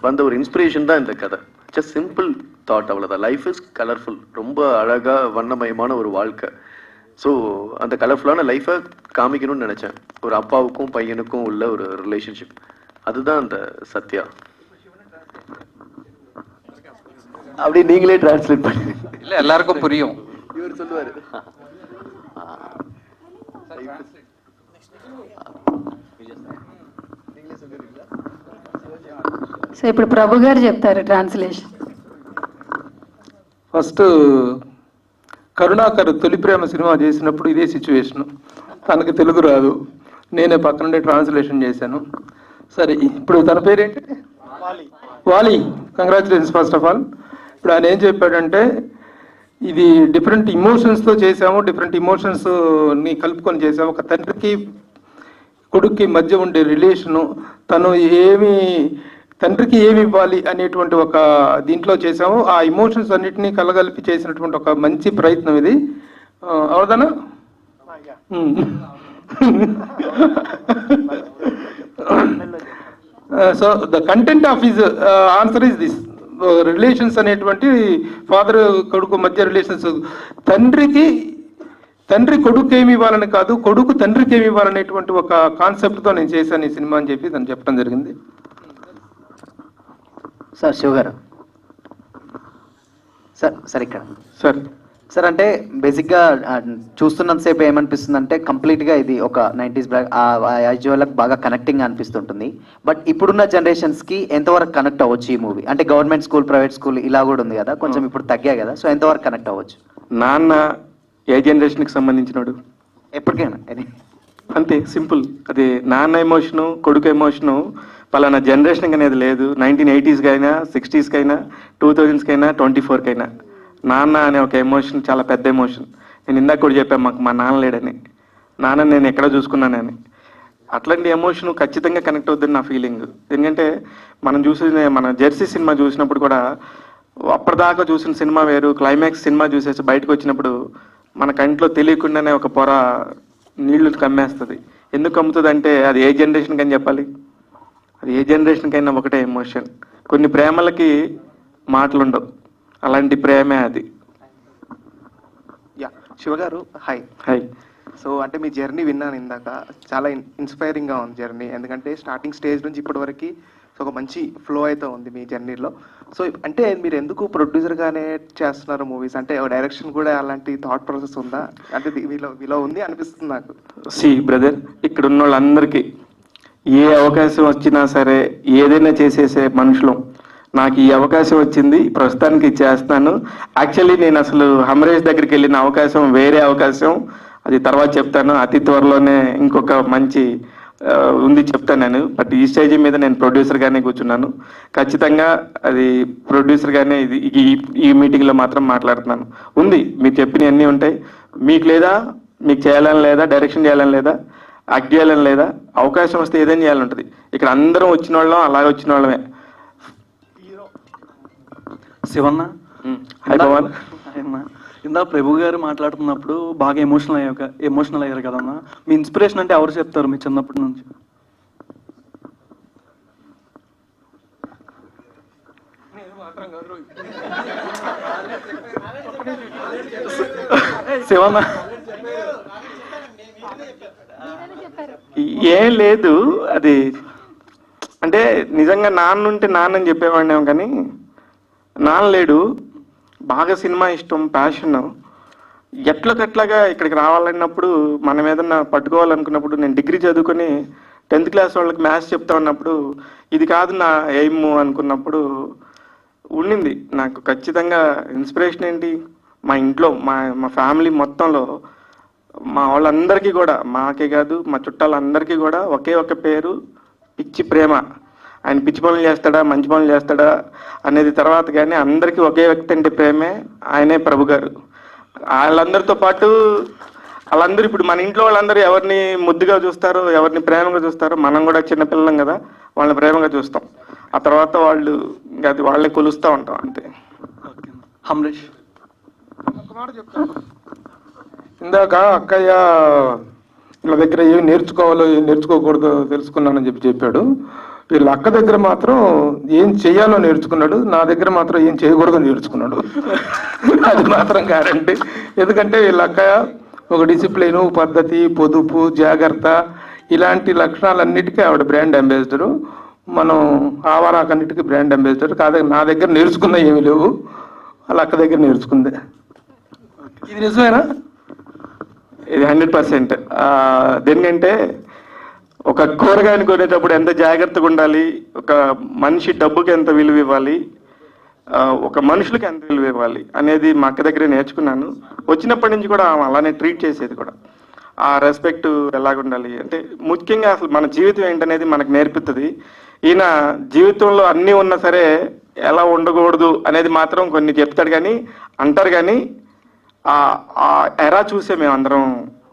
வந்த ஒரு இன்ஸ்பிரேஷன் தான் இந்த கதை. ஜஸ்ட் சிம்பிள் தாட், அவ்வளோதான். லைஃப் இஸ் கலர்ஃபுல், ரொம்ப அழகாக வண்ணமயமான ஒரு வாழ்க்கை. ஸோ அந்த கலர்ஃபுல்லான லைஃப்பை காமிக்கணும்னு நினச்சேன். ஒரு அப்பாவுக்கும் பையனுக்கும் உள்ள ஒரு ரிலேஷன்ஷிப், அதுதான் அந்த சத்யா. அப்படி நீங்களே டிரான்ஸ்லேட் பண்ணி இல்லை எல்லாருக்கும் புரியும். இவர் சொல்லுவார். సో ఇప్పుడు ప్రభు గారు చెప్తారు ట్రాన్స్లేషన్. ఫస్ట్ కరుణాకర్ తొలి ప్రేమ సినిమా చేసినప్పుడు ఇదే సిచ్యువేషన్. తనకు తెలుగు రాదు, నేనే పక్క నుండి ట్రాన్స్లేషన్ చేశాను. సరే, ఇప్పుడు తన పేరేంటి? వాలి. Congratulations first of all. ఇప్పుడు ఆయన ఏం చెప్పాడంటే ఇది డిఫరెంట్ ఇమోషన్స్తో చేసాము, డిఫరెంట్ ఇమోషన్స్ని కలుపుకొని చేసాము. ఒక తండ్రికి కొడుక్కి మధ్య ఉండే రిలేషను, తను తండ్రికి ఏమి ఇవ్వాలి అనేటువంటి ఒక దీంట్లో చేసాము. ఆ ఇమోషన్స్ అన్నిటినీ కలగలిపి చేసినటువంటి ఒక మంచి ప్రయత్నం ఇది. అవుదనా? So the content of his answer is this. Relations అనేటువంటి ఫాదర్ కొడుకు మధ్య రిలేషన్స్, తండ్రి కొడుకు ఏమి ఇవ్వాలని కాదు, కొడుకు తండ్రికి ఏమి ఇవ్వాలనేటువంటి ఒక కాన్సెప్ట్తో నేను చేశాను ఈ సినిమా అని చెప్పి తను చెప్పడం జరిగింది. సార్ శివ గారు, సార్ ఇక్కడ సార్ అంటే బేసిక్గా చూస్తున్నంతసేపు ఏమనిపిస్తుంది అంటే కంప్లీట్గా ఇది ఒక 90s బ్లాక్ వాళ్ళకి బాగా కనెక్టింగ్ అనిపిస్తుంటుంది. బట్ ఇప్పుడున్న జనరేషన్స్కి ఎంతవరకు కనెక్ట్ అవ్వచ్చు ఈ మూవీ? అంటే గవర్నమెంట్ స్కూల్, ప్రైవేట్ స్కూల్ ఇలా కూడా ఉంది కదా, కొంచెం ఇప్పుడు తగ్గాయి కదా, సో ఎంతవరకు కనెక్ట్ అవ్వచ్చు? నాన్న ఏ జనరేషన్కి సంబంధించినాడు? ఎప్పటికైనా అంతే సింపుల్. అది నాన్న ఎమోషను, కొడుకు ఎమోషను పలానా జనరేషన్ అనేది లేదు. 1980s కైనా, 60s కైనా, 2000s కైనా, 24కైనా నాన్న అనే ఒక ఎమోషన్ చాలా పెద్ద ఎమోషన్. నేను ఇందాక కూడా చెప్పాను, మాకు మా నాన్న లేడని, నాన్న నేను ఎక్కడ చూసుకున్నానని. అట్లాంటి ఎమోషన్ ఖచ్చితంగా కనెక్ట్ అవుద్దని నా ఫీలింగ్. ఎందుకంటే మన జెర్సీ సినిమా చూసినప్పుడు కూడా అప్పటిదాకా చూసిన సినిమా వేరు, క్లైమాక్స్ సినిమా చూసేసి బయటకు వచ్చినప్పుడు మన కంట్లో తెలియకుండానే ఒక పొర నీళ్లు కమ్మేస్తుంది. ఎందుకు కమ్ముతుంది అంటే అది ఏ జనరేషన్కి అని చెప్పాలి, అది ఏ జనరేషన్కైనా ఒకటే ఎమోషన్. కొన్ని ప్రేమలకి మాటలు ఉండవు, అలాంటి ప్రేమే అది. శివగారు హాయ్. సో అంటే మీ జర్నీ విన్నాను ఇందాక, చాలా ఇన్స్పైరింగ్గా ఉంది జర్నీ. ఎందుకంటే స్టార్టింగ్ స్టేజ్ నుంచి ఇప్పటి వరకు ఒక మంచి ఫ్లో అయితే ఉంది మీ జర్నీలో. సో అంటే మీరు ఎందుకు ప్రొడ్యూసర్గానే చేస్తున్నారు మూవీస్? అంటే డైరెక్షన్ కూడా అలాంటి థాట్ ప్రాసెస్ ఉందా? అంటే వీలో ఉంది అనిపిస్తుంది నాకు. బ్రదర్, ఇక్కడ ఉన్న వాళ్ళందరికీ ఏ అవకాశం వచ్చినా సరే ఏదైనా చేసేసే మనుషులు. నాకు ఈ అవకాశం వచ్చింది, ప్రస్తుతానికి చేస్తాను. యాక్చువల్లీ నేను అసలు హమరేష్ దగ్గరికి వెళ్ళిన అవకాశం వేరే అవకాశం, అది తర్వాత చెప్తాను. అతి త్వరలోనే ఇంకొక మంచి ఉంది చెప్తాను నేను. బట్ ఈ స్టేజ్ మీద నేను ప్రొడ్యూసర్గానే కూర్చున్నాను. ఖచ్చితంగా అది ప్రొడ్యూసర్గానే ఈ మీటింగ్లో మాత్రం మాట్లాడుతున్నాను. ఉంది, మీరు చెప్పినవన్నీ ఉంటాయి. మీకు చేయాలని లేదా, డైరెక్షన్ చేయాలని లేదా, యాక్ట్ చేయాలని లేదా, అవకాశం వస్తే ఏదైనా చేయాలని ఉంటుంది. ఇక్కడ అందరం వచ్చిన వాళ్ళం, అలాగే వచ్చిన వాళ్ళమే. శివన్న, ఇందా ప్రభు గారు మాట్లాడుతున్నప్పుడు బాగా ఎమోషనల్ అయ్యారు కదన్నా. మీ ఇన్స్పిరేషన్ అంటే ఎవరు చెప్తారు మీ చిన్నప్పటి నుంచి? శివన్న ఏం లేదు, అది అంటే నిజంగా నాన్న ఉంటే నాన్నని చెప్పేవాడినేమో, కానీ నాన్న లేడు. బాగా సినిమా ఇష్టం, ప్యాషన్. ఎట్లకట్లాగా ఇక్కడికి రావాలన్నప్పుడు, మనం ఏదన్నా పట్టుకోవాలనుకున్నప్పుడు, నేను డిగ్రీ చదువుకొని 10th క్లాస్ వాళ్ళకి మ్యాథ్స్ చెప్తా ఉన్నప్పుడు ఇది కాదు నా ఎయిమ్ అనుకున్నప్పుడు ఉండింది నాకు. ఖచ్చితంగా ఇన్స్పిరేషన్ ఏంటి, మా ఇంట్లో మా ఫ్యామిలీ మొత్తంలో మా వాళ్ళందరికీ కూడా, మాకే కాదు మా చుట్టాలందరికీ కూడా ఒకే ఒక పేరు, పిచ్చి ప్రేమ. ఆయన పిచ్చి పనులు చేస్తాడా, మంచి పనులు చేస్తాడా అనేది తర్వాత, కానీ అందరికీ ఒకే వ్యక్తి అంటే ప్రేమే, ఆయనే ప్రభు గారు. వాళ్ళందరితో పాటు వాళ్ళందరూ ఇప్పుడు మన ఇంట్లో వాళ్ళందరూ ఎవరిని ముద్దుగా చూస్తారో, ఎవరిని ప్రేమగా చూస్తారో, మనం కూడా చిన్నపిల్లం కదా, వాళ్ళని ప్రేమగా చూస్తాం. ఆ తర్వాత వాళ్ళు ఇంకా అది వాళ్ళే కొలుస్తూ ఉంటాం అంతే. హమరేష్, ఇందాక అక్కయ్య వీళ్ళ దగ్గర ఏం నేర్చుకోవాలో ఏం నేర్చుకోకూడదో తెలుసుకున్నానని చెప్పాడు. వీళ్ళ అక్క దగ్గర మాత్రం ఏం చెయ్యాలో నేర్చుకున్నాడు, నా దగ్గర మాత్రం ఏం చేయకూడదో నేర్చుకున్నాడు. అది మాత్రం గ్యారంటీ. ఎందుకంటే వీళ్ళ అక్క ఒక డిసిప్లిను, పద్ధతి, పొదుపు, జాగ్రత్త, ఇలాంటి లక్షణాలన్నిటికీ ఆవిడ బ్రాండ్ అంబాసిడరు. మనం ఆవారాకన్నిటికీ బ్రాండ్ అంబాసిడర్. కాదు, నా దగ్గర నేర్చుకున్న ఏమీ లేవు, వాళ్ళ అక్క దగ్గర నేర్చుకుందే. ఇది నిజమేనా? ఇది 100%. దేనికంటే ఒక కూరగాయని కొనేటప్పుడు ఎంత జాగ్రత్తగా ఉండాలి, ఒక మనిషి డబ్బుకి ఎంత విలువ ఇవ్వాలి, ఒక మనుషులకి ఎంత విలువ ఇవ్వాలి అనేది మా అక్క దగ్గరే నేర్చుకున్నాను. వచ్చినప్పటి నుంచి కూడా అలానే ట్రీట్ చేసేది కూడా. ఆ రెస్పెక్ట్ ఎలాగుండాలి అంటే ముఖ్యంగా అసలు మన జీవితం ఏంటనేది మనకు నేర్పుతుంది. ఈయన జీవితంలో అన్నీ ఉన్నా సరే ఎలా ఉండకూడదు అనేది మాత్రం కొన్ని చెప్తాడు, కానీ అంటారు. కానీ ఆ ఎరా చూసే మేమందరం,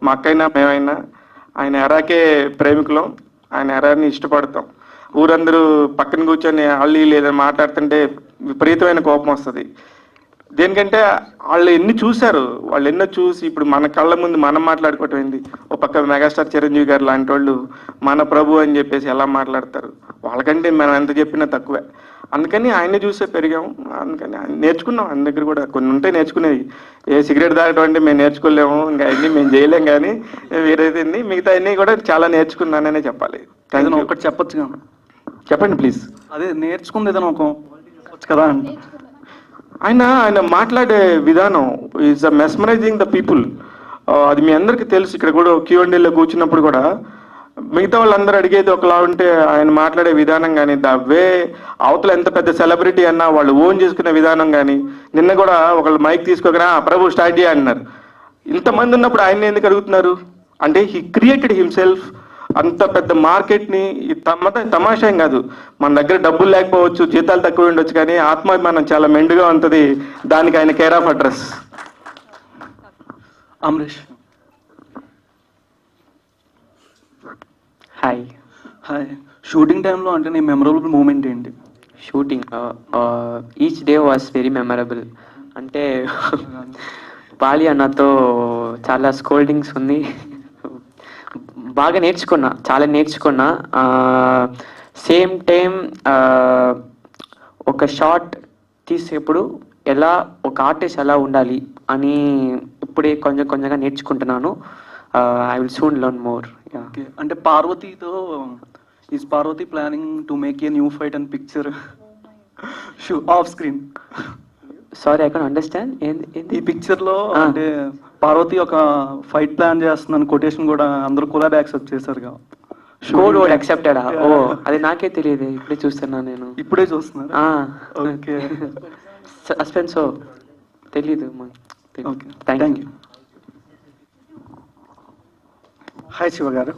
మా అక్కైనా మేమైనా ఆయన ఎరాకే ప్రేమికులం, ఆయన ఎరాని ఇష్టపడతాం. ఊరందరూ పక్కన కూర్చొని వాళ్ళు లేదని మాట్లాడుతుంటే విపరీతమైన కోపం వస్తుంది. దేనికంటే వాళ్ళు ఎన్ని చూశారు, వాళ్ళు ఎన్నో చూసి ఇప్పుడు మన కళ్ళ ముందు మనం మాట్లాడుకోవటం ఏంది. ఒక పక్క మెగాస్టార్ చిరంజీవి గారు లాంటి వాళ్ళు మన ప్రభు అని చెప్పేసి ఎలా మాట్లాడతారు, వాళ్ళకంటే మనం ఎంత చెప్పినా తక్కువే. అందుకని ఆయన్ని చూసే పెరిగాం. అందుకని నేర్చుకున్నాం ఆయన దగ్గర కూడా కొన్ని ఉంటే నేర్చుకునేవి. ఏ సిగరెట్ తాగడం అంటే మేము నేర్చుకోలేము, ఇంకా అన్నీ మేము చేయలేం, కానీ వేరేది మిగతా అన్నీ కూడా చాలా నేర్చుకున్నాననే చెప్పాలి. ఒకటి చెప్పొచ్చు చెప్పండి ప్లీజ్. అదే నేర్చుకుంది ఏదైనా ఒక కదా అండి. ఆయన మాట్లాడే విధానం ఈజ్ మెస్మరైజింగ్ ద పీపుల్. అది మీ అందరికీ తెలుసు. ఇక్కడ కూడా Q&Aలో కూర్చున్నప్పుడు కూడా మిగతా వాళ్ళందరూ అడిగేది ఒకలా ఉంటే ఆయన మాట్లాడే విధానం కానీ, ద వే అవతల ఎంత పెద్ద సెలబ్రిటీ అన్నా వాళ్ళు ఓన్ చేసుకునే విధానం కానీ, నిన్న కూడా ఒకళ్ళు మైక్ తీసుకోగానే ప్రభు స్టార్ట్ చేయ అన్నారు. ఇంతమంది ఉన్నప్పుడు ఆయన ఎందుకు అడుగుతున్నారు అంటే హీ క్రియేటెడ్ హిమ్సెల్ఫ్. అంత పెద్ద మార్కెట్ని తమాషా ఏం కాదు. మన దగ్గర డబ్బులు లేకపోవచ్చు, జీతాలు తక్కువ ఉండొచ్చు, కానీ ఆత్మాభిమానం చాలా మెండుగా ఉంటుంది. దానికి ఆయన care of address. Amrish hi. Hi. Shooting టైంలో అంటే నీ మెమరబుల్ మూమెంట్ ఏంటి? Shooting each day was very memorable. అంటే బాలి అన్నతో చాలా స్కోల్డింగ్స్ ఉంది, బాగా నేర్చుకున్నా, చాలా నేర్చుకున్నా. సేమ్ టైం ఒక షాట్ తీసేప్పుడు ఎలా ఒక ఆర్టిస్ట్ ఎలా ఉండాలి అని ఇప్పుడే కొంచెం కొంచెంగా నేర్చుకుంటున్నాను. I will soon learn more. అంటే పార్వతీతో is Parvati planning to make a new fight and picture of screen? Sorry, I can understand. ఈ పిక్చర్ లో అంటే పార్వతి ఒక ఫైట్ ప్లాన్ చేస్తున్నాను కొటేషన్ కూడా అందరూ కొలాబ్ యాక్సెప్ట్ చేశారు. కోడ్ వర్డ్ యాక్సెప్టెడా? ఓ, అది నాకే తెలియదు, ఇప్పుడే చూస్తున్నా నేను. ఇప్పుడే చూస్తున్నా? ఓకే. సస్పెన్స్ తెలీదు. Okay, thank you. Hi Shiva garu.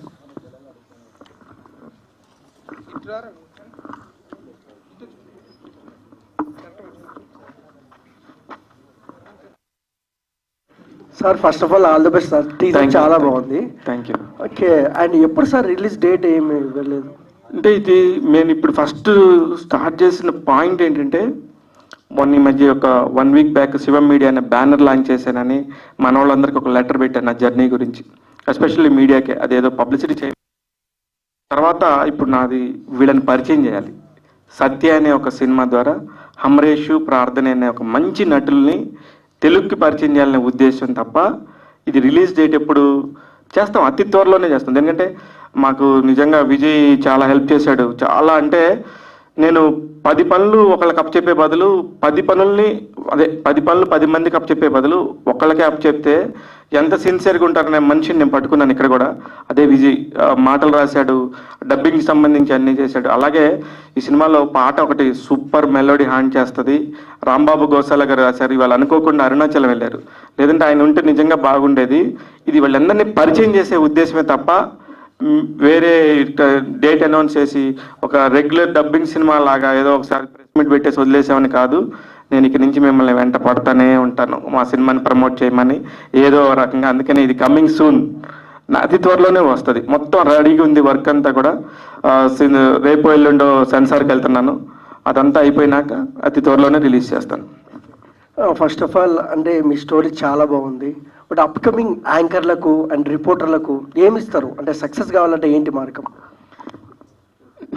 Sir first of all the best sir. Teaser చాలా బాగుంది. Thank you. ఓకే, అండ్ ఎప్పుడు సార్ రిలీజ్ డేట్ ఏమి ఇవ్వలేదు? అంటే ఇది నేను ఇప్పుడు ఫస్ట్ స్టార్ట్ చేసిన పాయింట్ ఏంటంటే, మొన్న ఈ మధ్య ఒక 1 వీక్ బ్యాక్ శివం మీడియా అనే బ్యానర్ లాంచ్ చేశానని మన వాళ్ళందరికీ ఒక లెటర్ పెట్టాను నా జర్నీ గురించి, ఎస్పెషల్లీ మీడియాకే. అదేదో పబ్లిసిటీ చేయాలి. తర్వాత ఇప్పుడు నాది వీళ్ళని పరిచయం చేయాలి. సత్య అనే ఒక సినిమా ద్వారా హమరేషు, ప్రార్థన అనే ఒక మంచి నటుల్ని తెలుగుకి పరిచయం చేయాలనే ఉద్దేశం తప్ప, ఇది రిలీజ్ డేట్ ఎప్పుడు చేస్తాం, అతి త్వరలోనే చేస్తాం. ఎందుకంటే మాకు నిజంగా విజయ్ చాలా హెల్ప్ చేశాడు. చాలా అంటే నేను 10 పనులు ఒకళ్ళకి అప్ చెప్పే బదులు 10 పనుల్ని 10 మందికి అప్ చెప్పే బదులు ఒకళ్ళకే అప్ చెప్తే ఎంత సిన్సియర్గా ఉంటారనే మనిషిని నేను పట్టుకున్నాను ఇక్కడ కూడా. అదే విజయ్ మాటలు రాశాడు, డబ్బింగ్కి సంబంధించి అన్నీ చేశాడు. అలాగే ఈ సినిమాలో పాట ఒకటి సూపర్ మెలోడీ హ్యాండ్ చేస్తుంది, రాంబాబు గోసాల గారు రాశారు. ఇవాళ అనుకోకుండా అరుణాచలం వెళ్ళారు, లేదంటే ఆయన ఉంటే నిజంగా బాగుండేది. ఇది వాళ్ళందరినీ పరిచయం చేసే ఉద్దేశమే తప్ప వేరే డేట్ అనౌన్స్ చేసి ఒక రెగ్యులర్ డబ్బింగ్ సినిమా లాగా ఏదో ఒకసారి ప్రెస్ మీట్ పెట్టేసి వదిలేసామని కాదు. నేను ఇక్కడి నుంచి మిమ్మల్ని వెంట పడుతూనే ఉంటాను మా సినిమాని ప్రమోట్ చేయమని ఏదో రకంగా. అందుకని ఇది కమింగ్ సూన్, అతి త్వరలోనే వస్తుంది. మొత్తం రెడీగా ఉంది వర్క్ అంతా కూడా. రేపు ఎల్లుండో సెన్సార్కి వెళ్తున్నాను, అదంతా అయిపోయినాక అతి త్వరలోనే రిలీజ్ చేస్తాను. ఫస్ట్ ఆఫ్ ఆల్ అంటే మీ స్టోరీ చాలా బాగుంది. బట్ అప్కమింగ్ యాంకర్లకు అండ్ రిపోర్టర్లకు ఏమి ఇస్తారు? అంటే సక్సెస్ కావాలంటే ఏంటి మార్గం?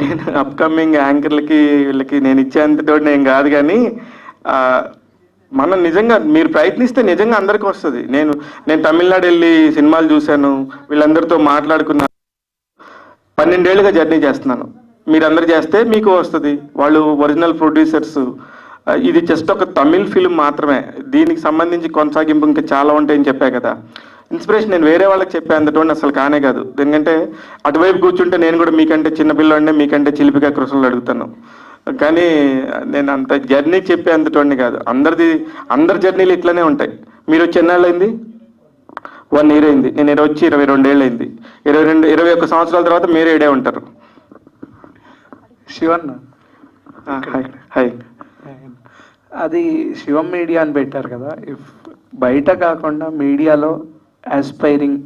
నేను అప్కమింగ్ యాంకర్లకి వీళ్ళకి నేను ఇచ్చేంతతో నేను కాదు, కానీ మనం నిజంగా మీరు ప్రయత్నిస్తే నిజంగా అందరికీ వస్తుంది. నేను తమిళనాడు వెళ్ళి సినిమాలు చూశాను, వీళ్ళందరితో మాట్లాడుకున్నాను. 12 ఏళ్ళుగా జర్నీ చేస్తున్నాను. మీరందరూ చేస్తే మీకు వస్తుంది. వాళ్ళు ఒరిజినల్ ప్రొడ్యూసర్స్. ఇది జస్ట్ ఒక తమిళ్ ఫిల్మ్ మాత్రమే, దీనికి సంబంధించి కొనసాగింపు ఇంకా చాలా ఉంటాయని చెప్పా కదా. ఇన్స్పిరేషన్ నేను వేరే వాళ్ళకి చెప్పే అంతటోండి అసలు కానే కాదు. ఎందుకంటే అటువైపు కూర్చుంటే నేను కూడా మీకంటే చిన్నపిల్లండి, మీకంటే చిలిపిగా కృష్ణలు అడుగుతాను. కానీ నేను అంత జర్నీ చెప్పే అంతటోండి కాదు. అందరి జర్నీలు ఇట్లనే ఉంటాయి. మీరు వచ్చి ఎన్నాళ్ళైంది? 1 year అయింది. నేను వచ్చి 22 ఏళ్ళు అయింది. 21 సంవత్సరాల తర్వాత మీరు ఏడే ఉంటారు. శివన్న హాయ్. అది శివం మీడియా అని పెట్టారు కదా, బయట కాకుండా మీడియాలో ఆస్పైరింగ్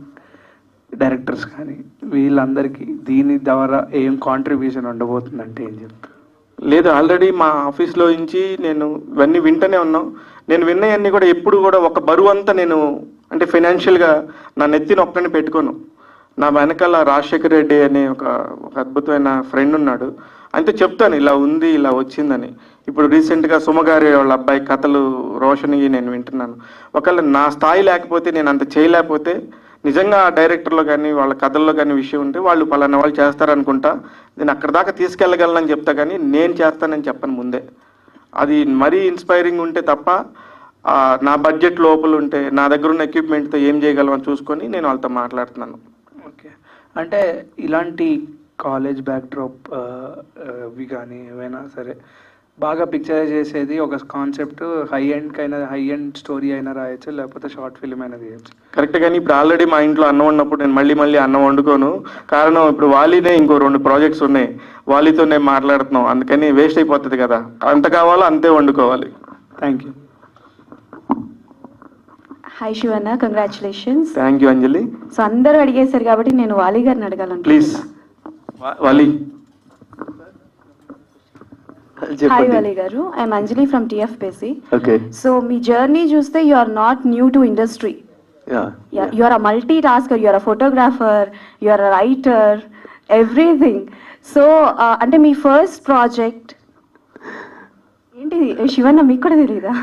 డైరెక్టర్స్ కానీ వీళ్ళందరికీ దీని ద్వారా ఏం కాంట్రిబ్యూషన్ ఉండబోతుందంటే ఏం చెప్తారు? లేదు, ఆల్రెడీ మా ఆఫీస్లో నుంచి నేను ఇవన్నీ వింటూనే ఉన్నాం. నేను విన్నవన్నీ కూడా ఎప్పుడు కూడా ఒక బరువు అంతా నేను అంటే ఫైనాన్షియల్గా నా నెత్తిని ఒక్కడిని పెట్టుకోను. నా వెనకాల రాజశేఖర్ రెడ్డి అనే ఒక అద్భుతమైన ఫ్రెండ్ ఉన్నాడు. అంతే చెప్తాను ఇలా ఉంది, ఇలా వచ్చిందని. ఇప్పుడు రీసెంట్గా సుమగారి వాళ్ళ అబ్బాయి కథలు రోషని నేను వింటున్నాను. ఒకవేళ నా స్థాయి లేకపోతే, నేను అంత చేయలేకపోతే, నిజంగా ఆ డైరెక్టర్లో కానీ వాళ్ళ కథల్లో కానీ విషయం ఉంటే వాళ్ళు పలానా వాళ్ళు చేస్తారనుకుంటా, నేను అక్కడ దాకా తీసుకెళ్ళగలనని చెప్తా, కానీ నేను చేస్తానని చెప్పను ముందే. అది మరీ ఇన్స్పైరింగ్ ఉంటే తప్ప నా బడ్జెట్ లోపల ఉంటే, నా దగ్గర ఉన్న ఎక్విప్మెంట్తో ఏం చేయగలమని చూసుకొని నేను వాళ్ళతో మాట్లాడుతున్నాను. ఓకే, అంటే ఇలాంటి కాలేజ్ బ్యాక్డ్రాప్ ఇవి కానీ ఏమైనా సరే బాగా పిక్చరైజ్ చేసేది ఒక కాన్సెప్ట్ హై ఎండ్ స్టోరీ అయినా రాయొచ్చు, లేకపోతే షార్ట్ ఫిల్మ్ అయినా తీయచ్చు. కరెక్ట్, కానీ ఇప్పుడు ఆల్రెడీ మా ఇంట్లో అన్నం ఉన్నప్పుడు నేను మళ్ళీ అన్నం వండుకోను. కారణం ఇప్పుడు వాలీనే ఇంకో 2 ప్రాజెక్ట్స్ ఉన్నాయి, వాలీతో నేను మాట్లాడుతున్నాం, అందుకని వేస్ట్ అయిపోతుంది కదా. అంత కావాలో అంతే వండుకోవాలి. Thank you. Hi Shivanna, congratulations. Thank you Anjali. So అందరూ అడిగేశారు కాబట్టి నేను వాలి గారిని అడగాలను. ప్లీజ్ వాలి. Hi Vali garu, I'm Anjali from TFPC. Okay. So మీ జర్నీ చూస్తే you are not new to industry. You are a multi tasker, you are a photographer, you are a writer, everything. So అంటే మీ ఫస్ట్ ప్రాజెక్ట్ ఏంటిది శివన్న, మీకు కూడా తెలియదా?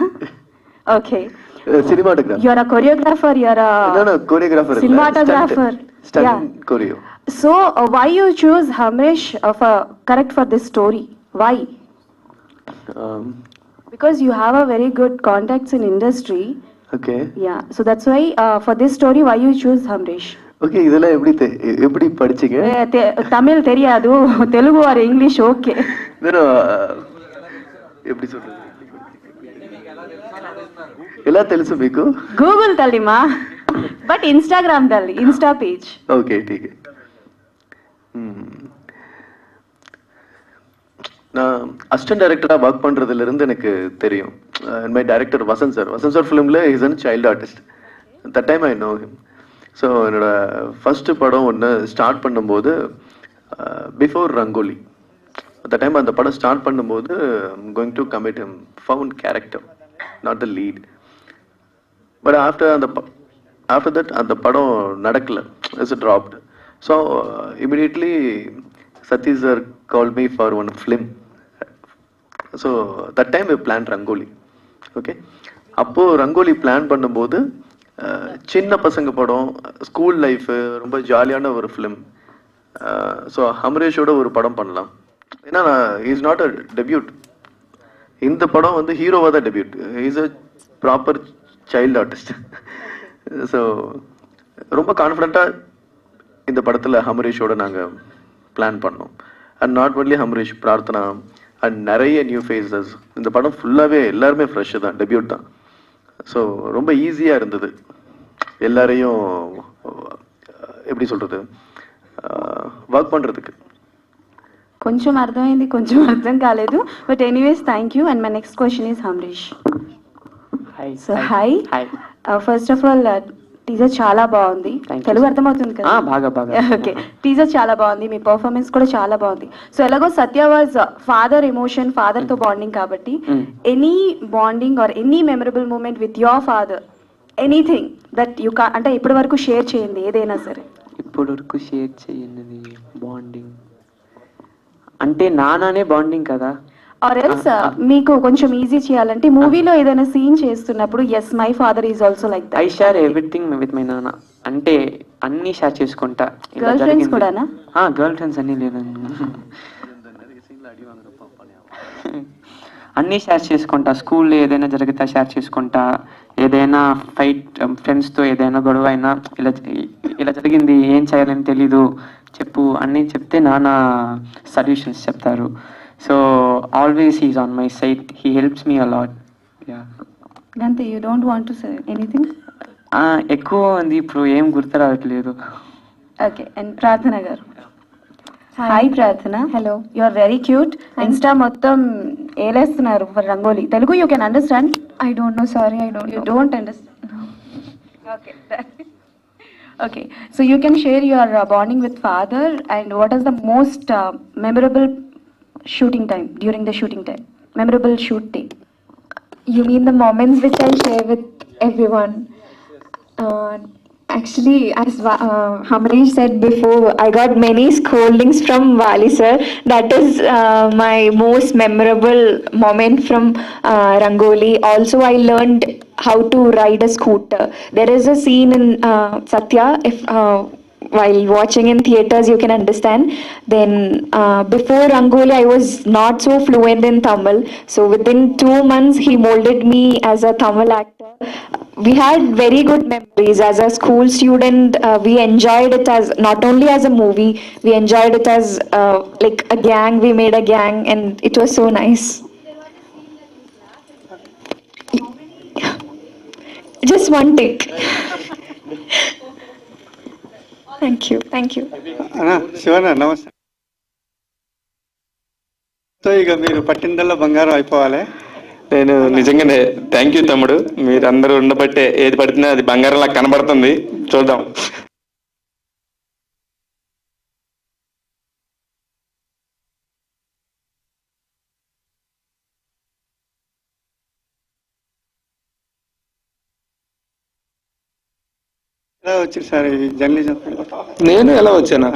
Okay. Cinematographer. You are a choreographer, you are a... No, choreographer. Cinematographer. Stunt Yeah. choreo. So, why you choose Hamresh correct for this story? Why? Because you have a very good contacts in industry. Okay. Yeah, so that's why for this story, why you choose Hamresh? Okay, இதெல்லாம் எப்படி படிச்சீங்க? தமிழ் தெரியாது, Telugu or English okay. నేను எப்படி சொல்றது? ఎలా తెలుసు మీకు? గూగుల్ తల్లిమా, బట్ ఇన్స్టాగ్రామ్ తల్లి, ఇన్స్టా పేజ్. ఓకే, ठीक है. நான் அசிஸ்டன்ட் டைரக்டராக ஒர்க் பண்ணுறதுலேருந்து எனக்கு தெரியும். மை டைரக்டர் வசந்த் சார் ஃபிலிமில் is an child artist. That time I know him. So என்னோட ஃபஸ்ட்டு படம் ஒன்று ஸ்டார்ட் பண்ணும்போது பிஃபோர் ரங்கோலி, அந்த டைம் அந்த படம் ஸ்டார்ட் பண்ணும்போது going to commit him found character, not the lead. But after that அந்த படம் நடக்கலை, it's dropped. So immediately Satish sir call me for one film. So that time plan Rangoli. Okay, அப்போது Rangoli plan பண்ணும்போது சின்ன பசங்க படம், ஸ்கூல் லைஃபு, ரொம்ப ஜாலியான ஒரு ஃபிலிம். ஸோ ஹம்ரேஷோட ஒரு படம் பண்ணலாம். ஏன்னா இஸ் நாட் அ டெபியூட். இந்த படம் வந்து ஹீரோவாக தான் debut. Is a proper child artist. So ரொம்ப கான்ஃபிடண்ட்டாக இந்த படத்தில் ஹம்ரேஷோட நாங்கள் பிளான் பண்ணோம். And not only ஹம்ரேஷ், Prarthana and நிறைய நியூ ஃபேஸஸ். இந்த படம் ஃபுல்லாகவே எல்லாருமே ஃப்ரெஷ்ஷு தான், டெபியூட் தான். ஸோ ரொம்ப ஈஸியாக இருந்தது எல்லாரையும் எப்படி சொல்கிறது వర్క్ பண்ணுறதுக்கு. కొంచెం అర్థమైంది, కొంచెం అర్థం కాలేదు, but anyways thank you. And my next question is Hamrish. So hi, first of all teaser చాలా బాగుంది. తెలుగు అర్థమవుతుంది కదా? బాగా. ఓకే, టీజర్ చాలా బాగుంది, మీ పర్ఫార్మెన్స్ కూడా చాలా బాగుంది. సో ఎలాగో Satya was father emotion, father తో బాండింగ్ కాబట్టి any bonding or any memorable moment with your father, anything that you అంటే ఇప్పటి వరకు షేర్ చేయండి ఏదైనా సరే. ఇప్పటి వరకు షేర్ చేయండి బాండింగ్ అంటే నానానే బాండింగ్ కదా. ఆర్ ఎల్స్ మీకు కొంచెం ఈజీ చేయాలంటే మూవీలో ఏదైనా సీన్ చేస్తున్నప్పుడు yes my father is also like that. I share everything with my నాన్న, అంటే అన్ని షేర్ చేసుకుంటా. గర్ల్ ఫ్రెండ్స్ కూడానా? గర్ల్ ఫ్రెండ్స్ అన్ని లేదండి, అన్నీ షేర్ చేసుకుంటా. స్కూల్లో ఏదైనా జరిగితే షేర్ చేసుకుంటా, ఏదైనా ఫైట్ ఫ్రెండ్స్తో ఏదైనా గొడవ అయినా ఇలా జరిగింది, ఏం చేయాలని తెలీదు చెప్పు అన్నీ చెప్తే నాన్న సొల్యూషన్స్ చెప్తారు. So always he's on my side, he helps me అలాట్. Lot, you don't want to say anything? ఎక్కువ ఉంది, ఇప్పుడు ఏం గుర్తు రావట్లేదు. ఓకే, అండ్ ప్రార్థన garu. Hi Prarthana. Hello, you are very cute. Insta మొత్తం ఏలేస్తున్నారు for Rangoli. Telugu you can understand? I don't know, sorry, I don't you know. Don't understand? Okay, Okay, so you can share your bonding with father, and what is the most memorable shooting time, during the shooting time? Memorable shoot day. You mean the moments which I share with everyone? Uh, Actually, as Hamresh said before, I got many scoldings from Wali sir. That is my most memorable moment from Rangoli. Also, I learned how to ride a scooter. There is a scene in Satya, if while watching in theaters you can understand. Then before Rangoli I was not so fluent in Tamil, so within 2 months he molded me as a Tamil actor. We had very good memories as a school student. We enjoyed it as not only as a movie, we enjoyed it as like a gang. We made a gang and it was so nice. Just one take. Thank you. Shivanna నమస్తే. So ఇక మీరు పట్టిందల్లా బంగారం అయిపోవాలి. నేను నిజంగానే thank you తమ్ముడు, మీరందరూ ఉండబట్టే ఏది పడితే అది బంగారంలా కనబడుతుంది. చూద్దాం. ఎలా వచ్చారు సార్ ఈ జర్నీ చెప్పండి. నేను ఎలా వచ్చానా?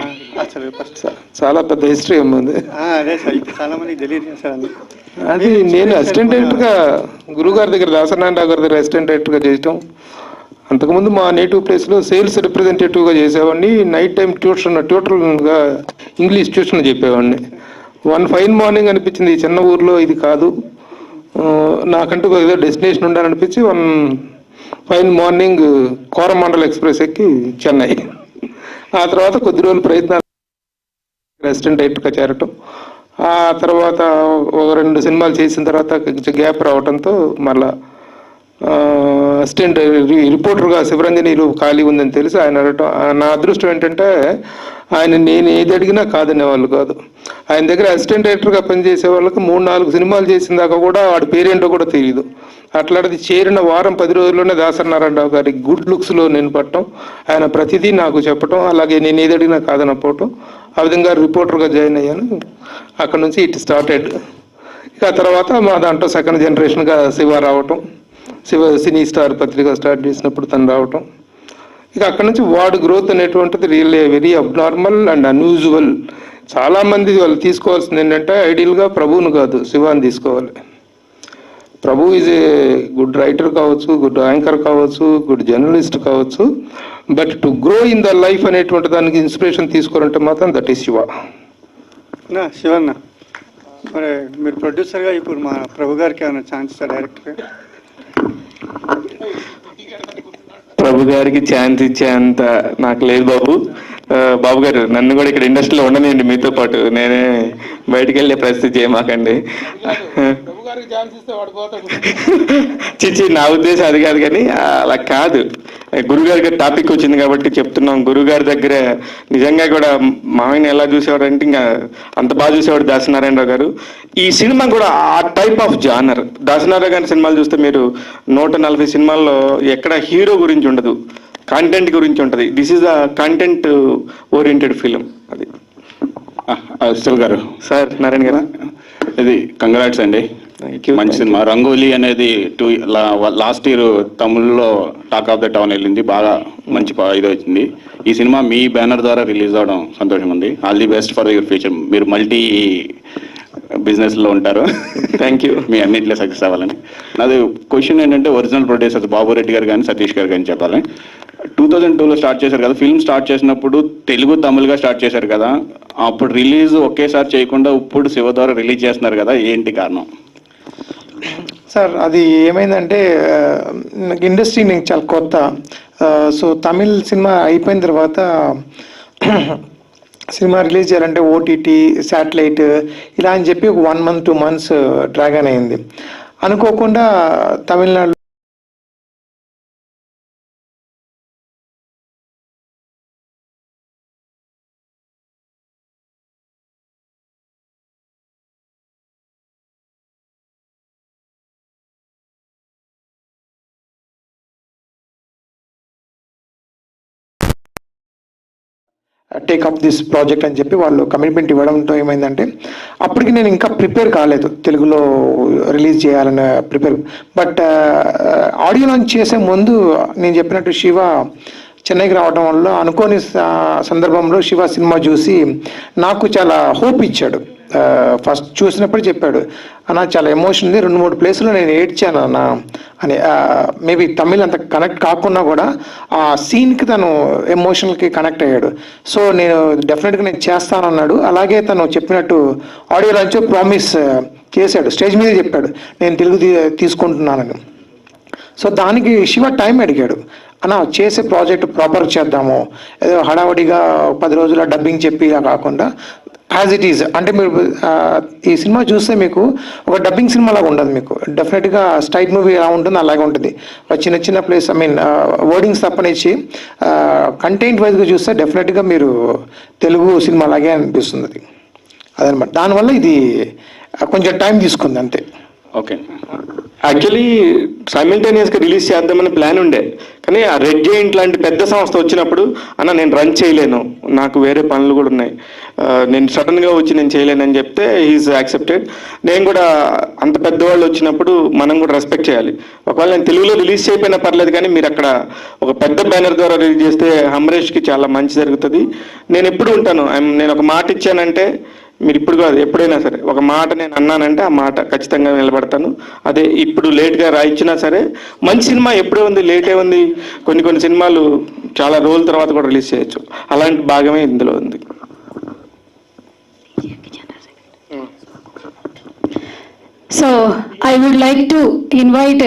అసలు ఫస్ట్ చాలా పెద్ద హిస్టరీ ఉంది. అదే సార్, చాలా మందికి తెలియదు సార్. అది నేను అసిస్టెంట్ డైరెక్టర్గా గురుగారి దగ్గర, దాసనారాయణరావు గారి దగ్గర అసిస్టెంట్ డైరెక్టర్గా చేయటం. అంతకుముందు మా నేటివ్ ప్లేస్లో సేల్స్ రిప్రజెంటేటివ్గా చేసేవాడిని. నైట్ టైం ట్యూటర్గా ఇంగ్లీష్ ట్యూషన్ చెప్పేవాడిని. వన్ ఫైన్ మార్నింగ్ అనిపించింది ఈ చిన్న ఊర్లో ఇది కాదు, నాకంటూ ఏదో డెస్టినేషన్ ఉండాలనిపించి one fine morning Coromandel express ఎక్కి చెన్నై. ఆ తర్వాత కొద్ది రోజులు ప్రయత్నాలు అసిస్టెంట్ డైరెక్టర్గా చేరటం. ఆ తర్వాత ఒక 2 సినిమాలు చేసిన తర్వాత కొంచెం గ్యాప్ రావడంతో మళ్ళా అసిస్టెంట్ రిపోర్టర్గా శివరంజనీలు ఖాళీ ఉందని తెలిసి ఆయన అడగటం. నా అదృష్టం ఏంటంటే ఆయన నేను ఏది అడిగినా కాదనేవాళ్ళు కాదు. ఆయన దగ్గర అసిస్టెంట్ డైరెక్టర్గా పనిచేసే వాళ్ళకి 3-4 సినిమాలు చేసిన దాకా కూడా వాడి పేరేంటో కూడా తెలియదు. అట్లాంటిది చేరిన వారం 10 రోజుల్లోనే దాసనారాయణరావు గారి గుడ్ లుక్స్లో నేను పట్టడం, ఆయన ప్రతిదీ నాకు చెప్పటం, అలాగే నేను ఏది అడిగినా కాదనపోవటం. ఆ విధంగా రిపోర్టర్గా జాయిన్ అయ్యాను. అక్కడ నుంచి ఇట్ స్టార్టెడ్. ఇక ఆ తర్వాత మా దాంట్లో సెకండ్ జనరేషన్గా శివ రావటం, శివ సినీ స్టార్ పత్రిక స్టార్ట్ చేసినప్పుడు తను రావటం. ఇక అక్కడ నుంచి వాడు గ్రోత్ అనేటువంటిది really very abnormal and unusual. చాలామంది వాళ్ళు తీసుకోవాల్సింది ఏంటంటే ఐడియల్గా ప్రభువును కాదు, శివాని తీసుకోవాలి. ప్రభు ఈజ్ ఏ గుడ్ రైటర్ కావచ్చు, గుడ్ యాంకర్ కావచ్చు, గుడ్ జర్నలిస్ట్ కావచ్చు, but to grow in the life అనేటువంటి దానికి ఇన్స్పిరేషన్ తీసుకోవాలంటే మాత్రం దట్ ఈస్ శివ. శివన్న, మరి మీరు ప్రొడ్యూసర్గా ఇప్పుడు మా ప్రభు గారికి ఏమైనా ఛాన్స్ డైరెక్టర్? ప్రభు గారికి ఛాన్స్ ఇచ్చేంత నాకు లేదు బాబు. బాబు గారు నన్ను కూడా ఇక్కడ ఇండస్ట్రీలో ఉండనండి, మీతో పాటు నేనే బయటికి వెళ్ళే పరిస్థితి చేయమాకండి. చిచ్చి, నా ఉద్దేశం అది కాదు, కానీ అలా కాదు. గురుగారి టాపిక్ వచ్చింది కాబట్టి చెప్తున్నాం. గురుగారి దగ్గర నిజంగా కూడా మామయ్యని ఎలా చూసేవాడు అంటే ఇంకా అంత బాగా చూసేవాడు దాసనారాయణరావు గారు. ఈ సినిమా కూడా ఆ టైప్ ఆఫ్ జానర్. దాసనారాయణ గారి సినిమాలు చూస్తే మీరు 140 సినిమాల్లో ఎక్కడ హీరో గురించి ఉండదు, కంటెంట్ గురించి ఉంటుంది. This is a content oriented film. అది శివ గారు. సార్ నారాయణ గారు, ఇది కంగ్రాట్స్ అండి, మంచి సినిమా. రంగోలీ అనేది లాస్ట్ ఇయర్ తమిళ్లో టాక్ ఆఫ్ ద టౌన్ వెళ్ళింది, బాగా మంచి ఇది వచ్చింది. ఈ సినిమా మీ బ్యానర్ ద్వారా రిలీజ్ అవడం సంతోషం ఉంది. All the best for your future. మీరు మల్టీ బిజినెస్లో ఉంటారు. Thank you. మీ అన్నింటిలో సక్సెస్ అవ్వాలని. నాది క్వశ్చన్ ఏంటంటే, ఒరిజినల్ ప్రొడ్యూసర్స్ బాబు రెడ్డి గారు కానీ సతీష్ గారు కానీ చెప్పాలి. 2002లో స్టార్ట్ చేశారు కదా, ఫిల్మ్ స్టార్ట్ చేసినప్పుడు తెలుగు తమిళ్గా స్టార్ట్ చేశారు కదా, అప్పుడు రిలీజ్ ఒకేసారి చేయకుండా ఇప్పుడు శివ ద్వారా రిలీజ్ చేస్తున్నారు కదా, ఏంటి కారణం? సార్, అది ఏమైందంటే ఇండస్ట్రీ నేను చాలా కొత్త. సో తమిళ్ సినిమా అయిపోయిన తర్వాత సినిమా రిలీజ్ చేయాలంటే ఓటీటీ, శాటిలైట్ ఇలా అని చెప్పి ఒక 1 month 2 months డ్రాగన్ అయింది. అనుకోకుండా తమిళనాడు టేకప్ దిస్ ప్రాజెక్ట్ అని చెప్పి వాళ్ళు కమిట్మెంట్ ఇవ్వడంతో ఏమైందంటే అప్పటికి నేను ఇంకా ప్రిపేర్ కాలేదు తెలుగులో రిలీజ్ చేయాలని ప్రిపేర్. బట్ ఆడియో లాంచ్ చేసే ముందు నేను చెప్పినట్టు శివ చెన్నైకి రావడం వల్ల అనుకోని సందర్భంలో శివ సినిమా చూసి నాకు చాలా హోప్ ఇచ్చాడు. ఫస్ట్ చూసినప్పుడు చెప్పాడు, అన్న చాలా ఎమోషన్ ఉంది, 2-3 ప్లేసులు నేను ఏడ్చాను అన్న అని. మేబీ తమిళ్ అంత కనెక్ట్ కాకున్నా కూడా ఆ సీన్కి తను ఎమోషనల్కి కనెక్ట్ అయ్యాడు. సో నేను డెఫినెట్గా నేను చేస్తానన్నాడు. అలాగే తను చెప్పినట్టు ఆడియో లాంచ్ ప్రామిస్ చేశాడు, స్టేజ్ మీద చెప్పాడు నేను తెలుగు తీసుకుంటున్నానని. సో దానికి శివ టైం అడిగాడు, అన్న చేసే ప్రాజెక్ట్ ప్రాపర్ చేద్దాము, ఏదో హడావడిగా 10 రోజుల డబ్బింగ్ చెప్పి ఇలా కాకుండా యాజ్ ఇట్ ఈజ్. అంటే మీరు ఈ సినిమా చూస్తే మీకు ఒక డబ్బింగ్ సినిమా లాగా ఉండదు, మీకు డెఫినెట్గా స్ట్రైట్ మూవీ ఎలా ఉంటుంది అలాగే ఉంటుంది. చిన్న చిన్న ప్లేస్ వర్డింగ్స్ తప్పనిచ్చి కంటెంట్ వైజ్గా చూస్తే డెఫినెట్గా మీరు తెలుగు సినిమా లాగే అనిపిస్తుంది అది. అదనమాట, దానివల్ల ఇది కొంచెం టైం తీసుకుంది అంతే. ఓకే, యాక్చువల్లీ సైమిల్టేనియస్గా రిలీజ్ చేద్దామని ప్లాన్ ఉండే, కానీ ఆ రెడ్ జెయింట్ లాంటి పెద్ద సంస్థ వచ్చినప్పుడు అన్న నేను రన్ చేయలేను, నాకు వేరే పనులు కూడా ఉన్నాయి, నేను సడన్గా వచ్చి నేను చేయలేనని చెప్తే హీఈస్ యాక్సెప్టెడ్. నేను కూడా అంత పెద్దవాళ్ళు వచ్చినప్పుడు మనం కూడా రెస్పెక్ట్ చేయాలి. ఒకవేళ నేను తెలుగులో రిలీజ్ చేయకపోయినా పర్లేదు, కానీ మీరు అక్కడ ఒక పెద్ద బ్యానర్ ద్వారా రిలీజ్ చేస్తే అమరేష్కి చాలా మంచి జరుగుతుంది. నేను ఎప్పుడు ఉంటాను, నేను ఒక మాట ఇచ్చానంటే మీరు ఇప్పుడు కాదు ఎప్పుడైనా సరే ఒక మాట నేను అన్నానంటే ఆ మాట ఖచ్చితంగా నిలబడతాను. అదే ఇప్పుడు లేట్గా రాయించినా సరే మంచి సినిమా ఎప్పుడే ఉంది, లేటే ఉంది, కొన్ని సినిమాలు చాలా రోజుల తర్వాత కూడా రిలీజ్ చేయొచ్చు, అలాంటి భాగమే ఇందులో ఉంది. So I would like to invite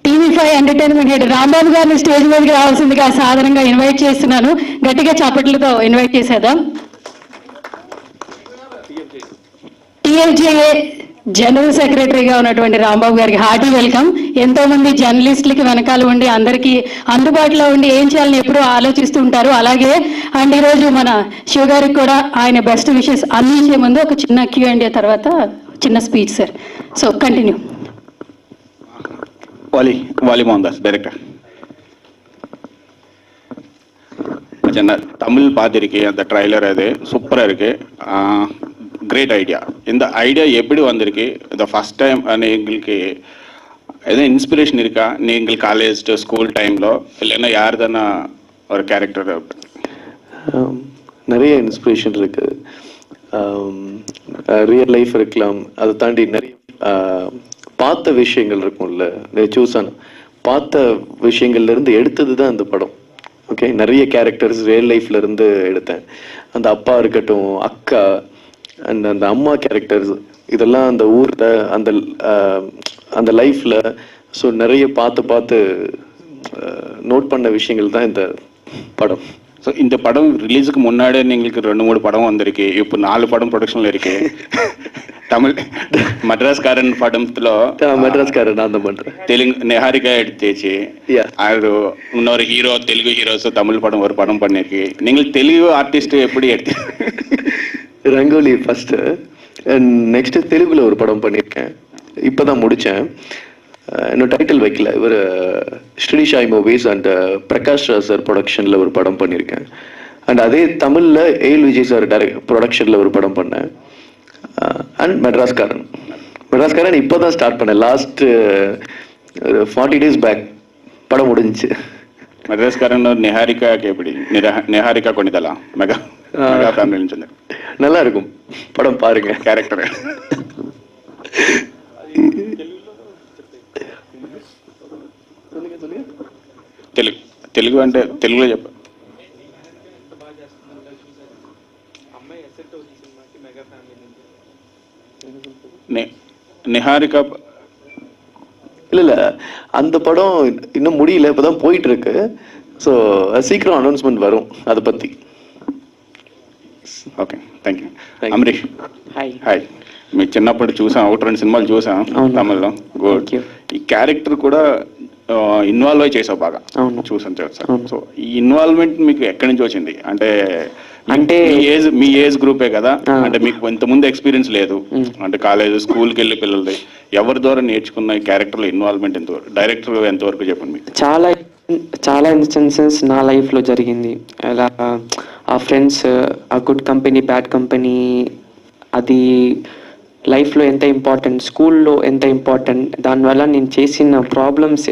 TV5 entertainment head Rambabu గారిని స్టేజ్ మీదకి రావాల్సిందిగా సాధారణంగా ఇన్వైట్ చేస్తున్నాను. గట్టిగా చప్పట్లతో ఇన్వైట్ చేసేద్దాం. TFJA జనరల్ సెక్రటరీగా ఉన్నటువంటి రాంబాబు గారికి హార్టీ వెల్కమ్. ఎంతో మంది జర్నలిస్టులకి వెనకాల ఉండి అందరికీ అందుబాటులో ఉండి ఏం చేయాలని ఎప్పుడూ ఆలోచిస్తూ ఉంటారు. అలాగే అండ్ ఈరోజు మన శివ గారికి కూడా ఆయన బెస్ట్ విషెస్ అందించే ముందు ఒక చిన్న Q&A తర్వాత చిన్న speech sir. So continue. Vaali Mohandas director. Tamil பார்த்துருக்கேன், அந்த ட்ரைலர் அது சூப்பராக இருக்கு, கிரேட் ஐடியா. இந்த ஐடியா எப்படி வந்திருக்கு? இந்த ஃபர்ஸ்ட் டைம் எங்களுக்கு எதுவும் இன்ஸ்பிரேஷன் இருக்கா? நீங்கள் காலேஜ் ஸ்கூல் டைமில் இல்லைன்னா யார் தானே ஒரு கேரக்டர்? நிறைய இன்ஸ்பிரேஷன் இருக்கு, ரியல் லைஃப் இருக்கலாம், அதை தாண்டி நிறைய பார்த்த விஷயங்கள் இருக்கும்ல, சூஸான பார்த்த விஷயங்கள்ல இருந்து எடுத்தது தான் அந்த படம். ஓகே, நிறைய கேரக்டர்ஸ் ரியல் லைஃப்ல இருந்து எடுத்தேன். அந்த அப்பா இருக்கட்டும், அக்கா அண்ட் அந்த அம்மா கேரக்டர்ஸ், இதெல்லாம் அந்த ஊர்ல அந்த லைஃப்ல ஸோ நிறைய பார்த்து நோட் பண்ண விஷயங்கள் தான் இந்த படம். ஸோ இந்த படம் ரிலீஸுக்கு முன்னாடியே எங்களுக்கு 2-3 படம் வந்திருக்கு, இப்போ 4 படம் ப்ரொடக்ஷனில் இருக்கு. தமிழ் மட்ராஸ்காரன் படத்துல மட்ராஸ்காரன் நான் தான் பண்றேன், தெலுங்கு நெஹாரிகா எடுத்துச்சு, அது இன்னொரு ஹீரோ தெலுங்கு ஹீரோஸ் தமிழ் படம் ஒரு படம் பண்ணிருக்கு. நீங்கள் தெலுங்கு ஆர்டிஸ்ட் எப்படி எடுத்து? ரங்கோலி ஃபர்ஸ்ட், நெக்ஸ்ட் தெலுங்குல ஒரு படம் பண்ணியிருக்கேன், இப்போதான் முடித்தேன். இன்னும் டைட்டில் வைக்கல. இவர் ஸ்ரீஷாய் மூவிஸ் அண்ட் பிரகாஷ் சார் ப்ரொடக்ஷனில் ஒரு படம் பண்ணியிருக்கேன். அண்ட் அதே தமிழில் ஏஎல் விஜய் சார் ப்ரொடக்ஷனில் ஒரு படம் பண்ணேன். அண்ட் மெட்ராஸ்காரன் இப்போ தான் ஸ்டார்ட் பண்ணேன், லாஸ்ட் 40 days பேக் படம் முடிஞ்சிச்சு. மெட்ராஸ்காரன் நெஹாரிகா எப்படி? நெஹாரிகா கொண்டிதலாம் மெகா ஃபேமிலின்னு சொன்னேன், நல்லா இருக்கும் படம் பாருங்க. கேரக்டர் తెలుగు అంటే తెలుగులో చెప్ప. நிஹாரிகா இல்ல அந்த படம் இன்னும் முடியல, இப்பதான் போயிட்டு இருக்கு. ஸோ சீக்கிரம் அனௌன்ஸ்மெண்ட் வரும் அதை பத்தி. Okay, thank you. Amrish hi. మీ చిన్నప్పుడు చూసాం, 1-2 సినిమాలు చూసాం తమిళ్లో. గుడ్. ఈ క్యారెక్టర్ కూడా ఇన్వాల్వ్ అయి చేసావు బాగా, చూసాను సార్. సో ఈ ఇన్వాల్వ్మెంట్ మీకు ఎక్కడి నుంచి వచ్చింది? అంటే మీ ఏజ్ గ్రూపే కదా, అంటే మీకు ఇంతకుముందు ఎక్స్పీరియన్స్ లేదు, అంటే కాలేజ్ స్కూల్కి వెళ్ళి పిల్లలది, ఎవరి ద్వారా నేర్చుకున్న ఈ క్యారెక్టర్లో ఇన్వాల్వ్మెంట్ ఎంతవరకు, డైరెక్టర్ ఎంతవరకు చెప్పండి మీకు? చాలా ఇన్స్టెన్సెస్ నా లైఫ్లో జరిగింది. ఎలా ఆ ఫ్రెండ్స్, ఆ గుడ్ కంపెనీ, బ్యాడ్ కంపెనీ, అది లైఫ్లో ఎంత ఇంపార్టెంట్, స్కూల్లో ఎంత ఇంపార్టెంట్, దానివల్ల నేను చేసిన ప్రాబ్లమ్స్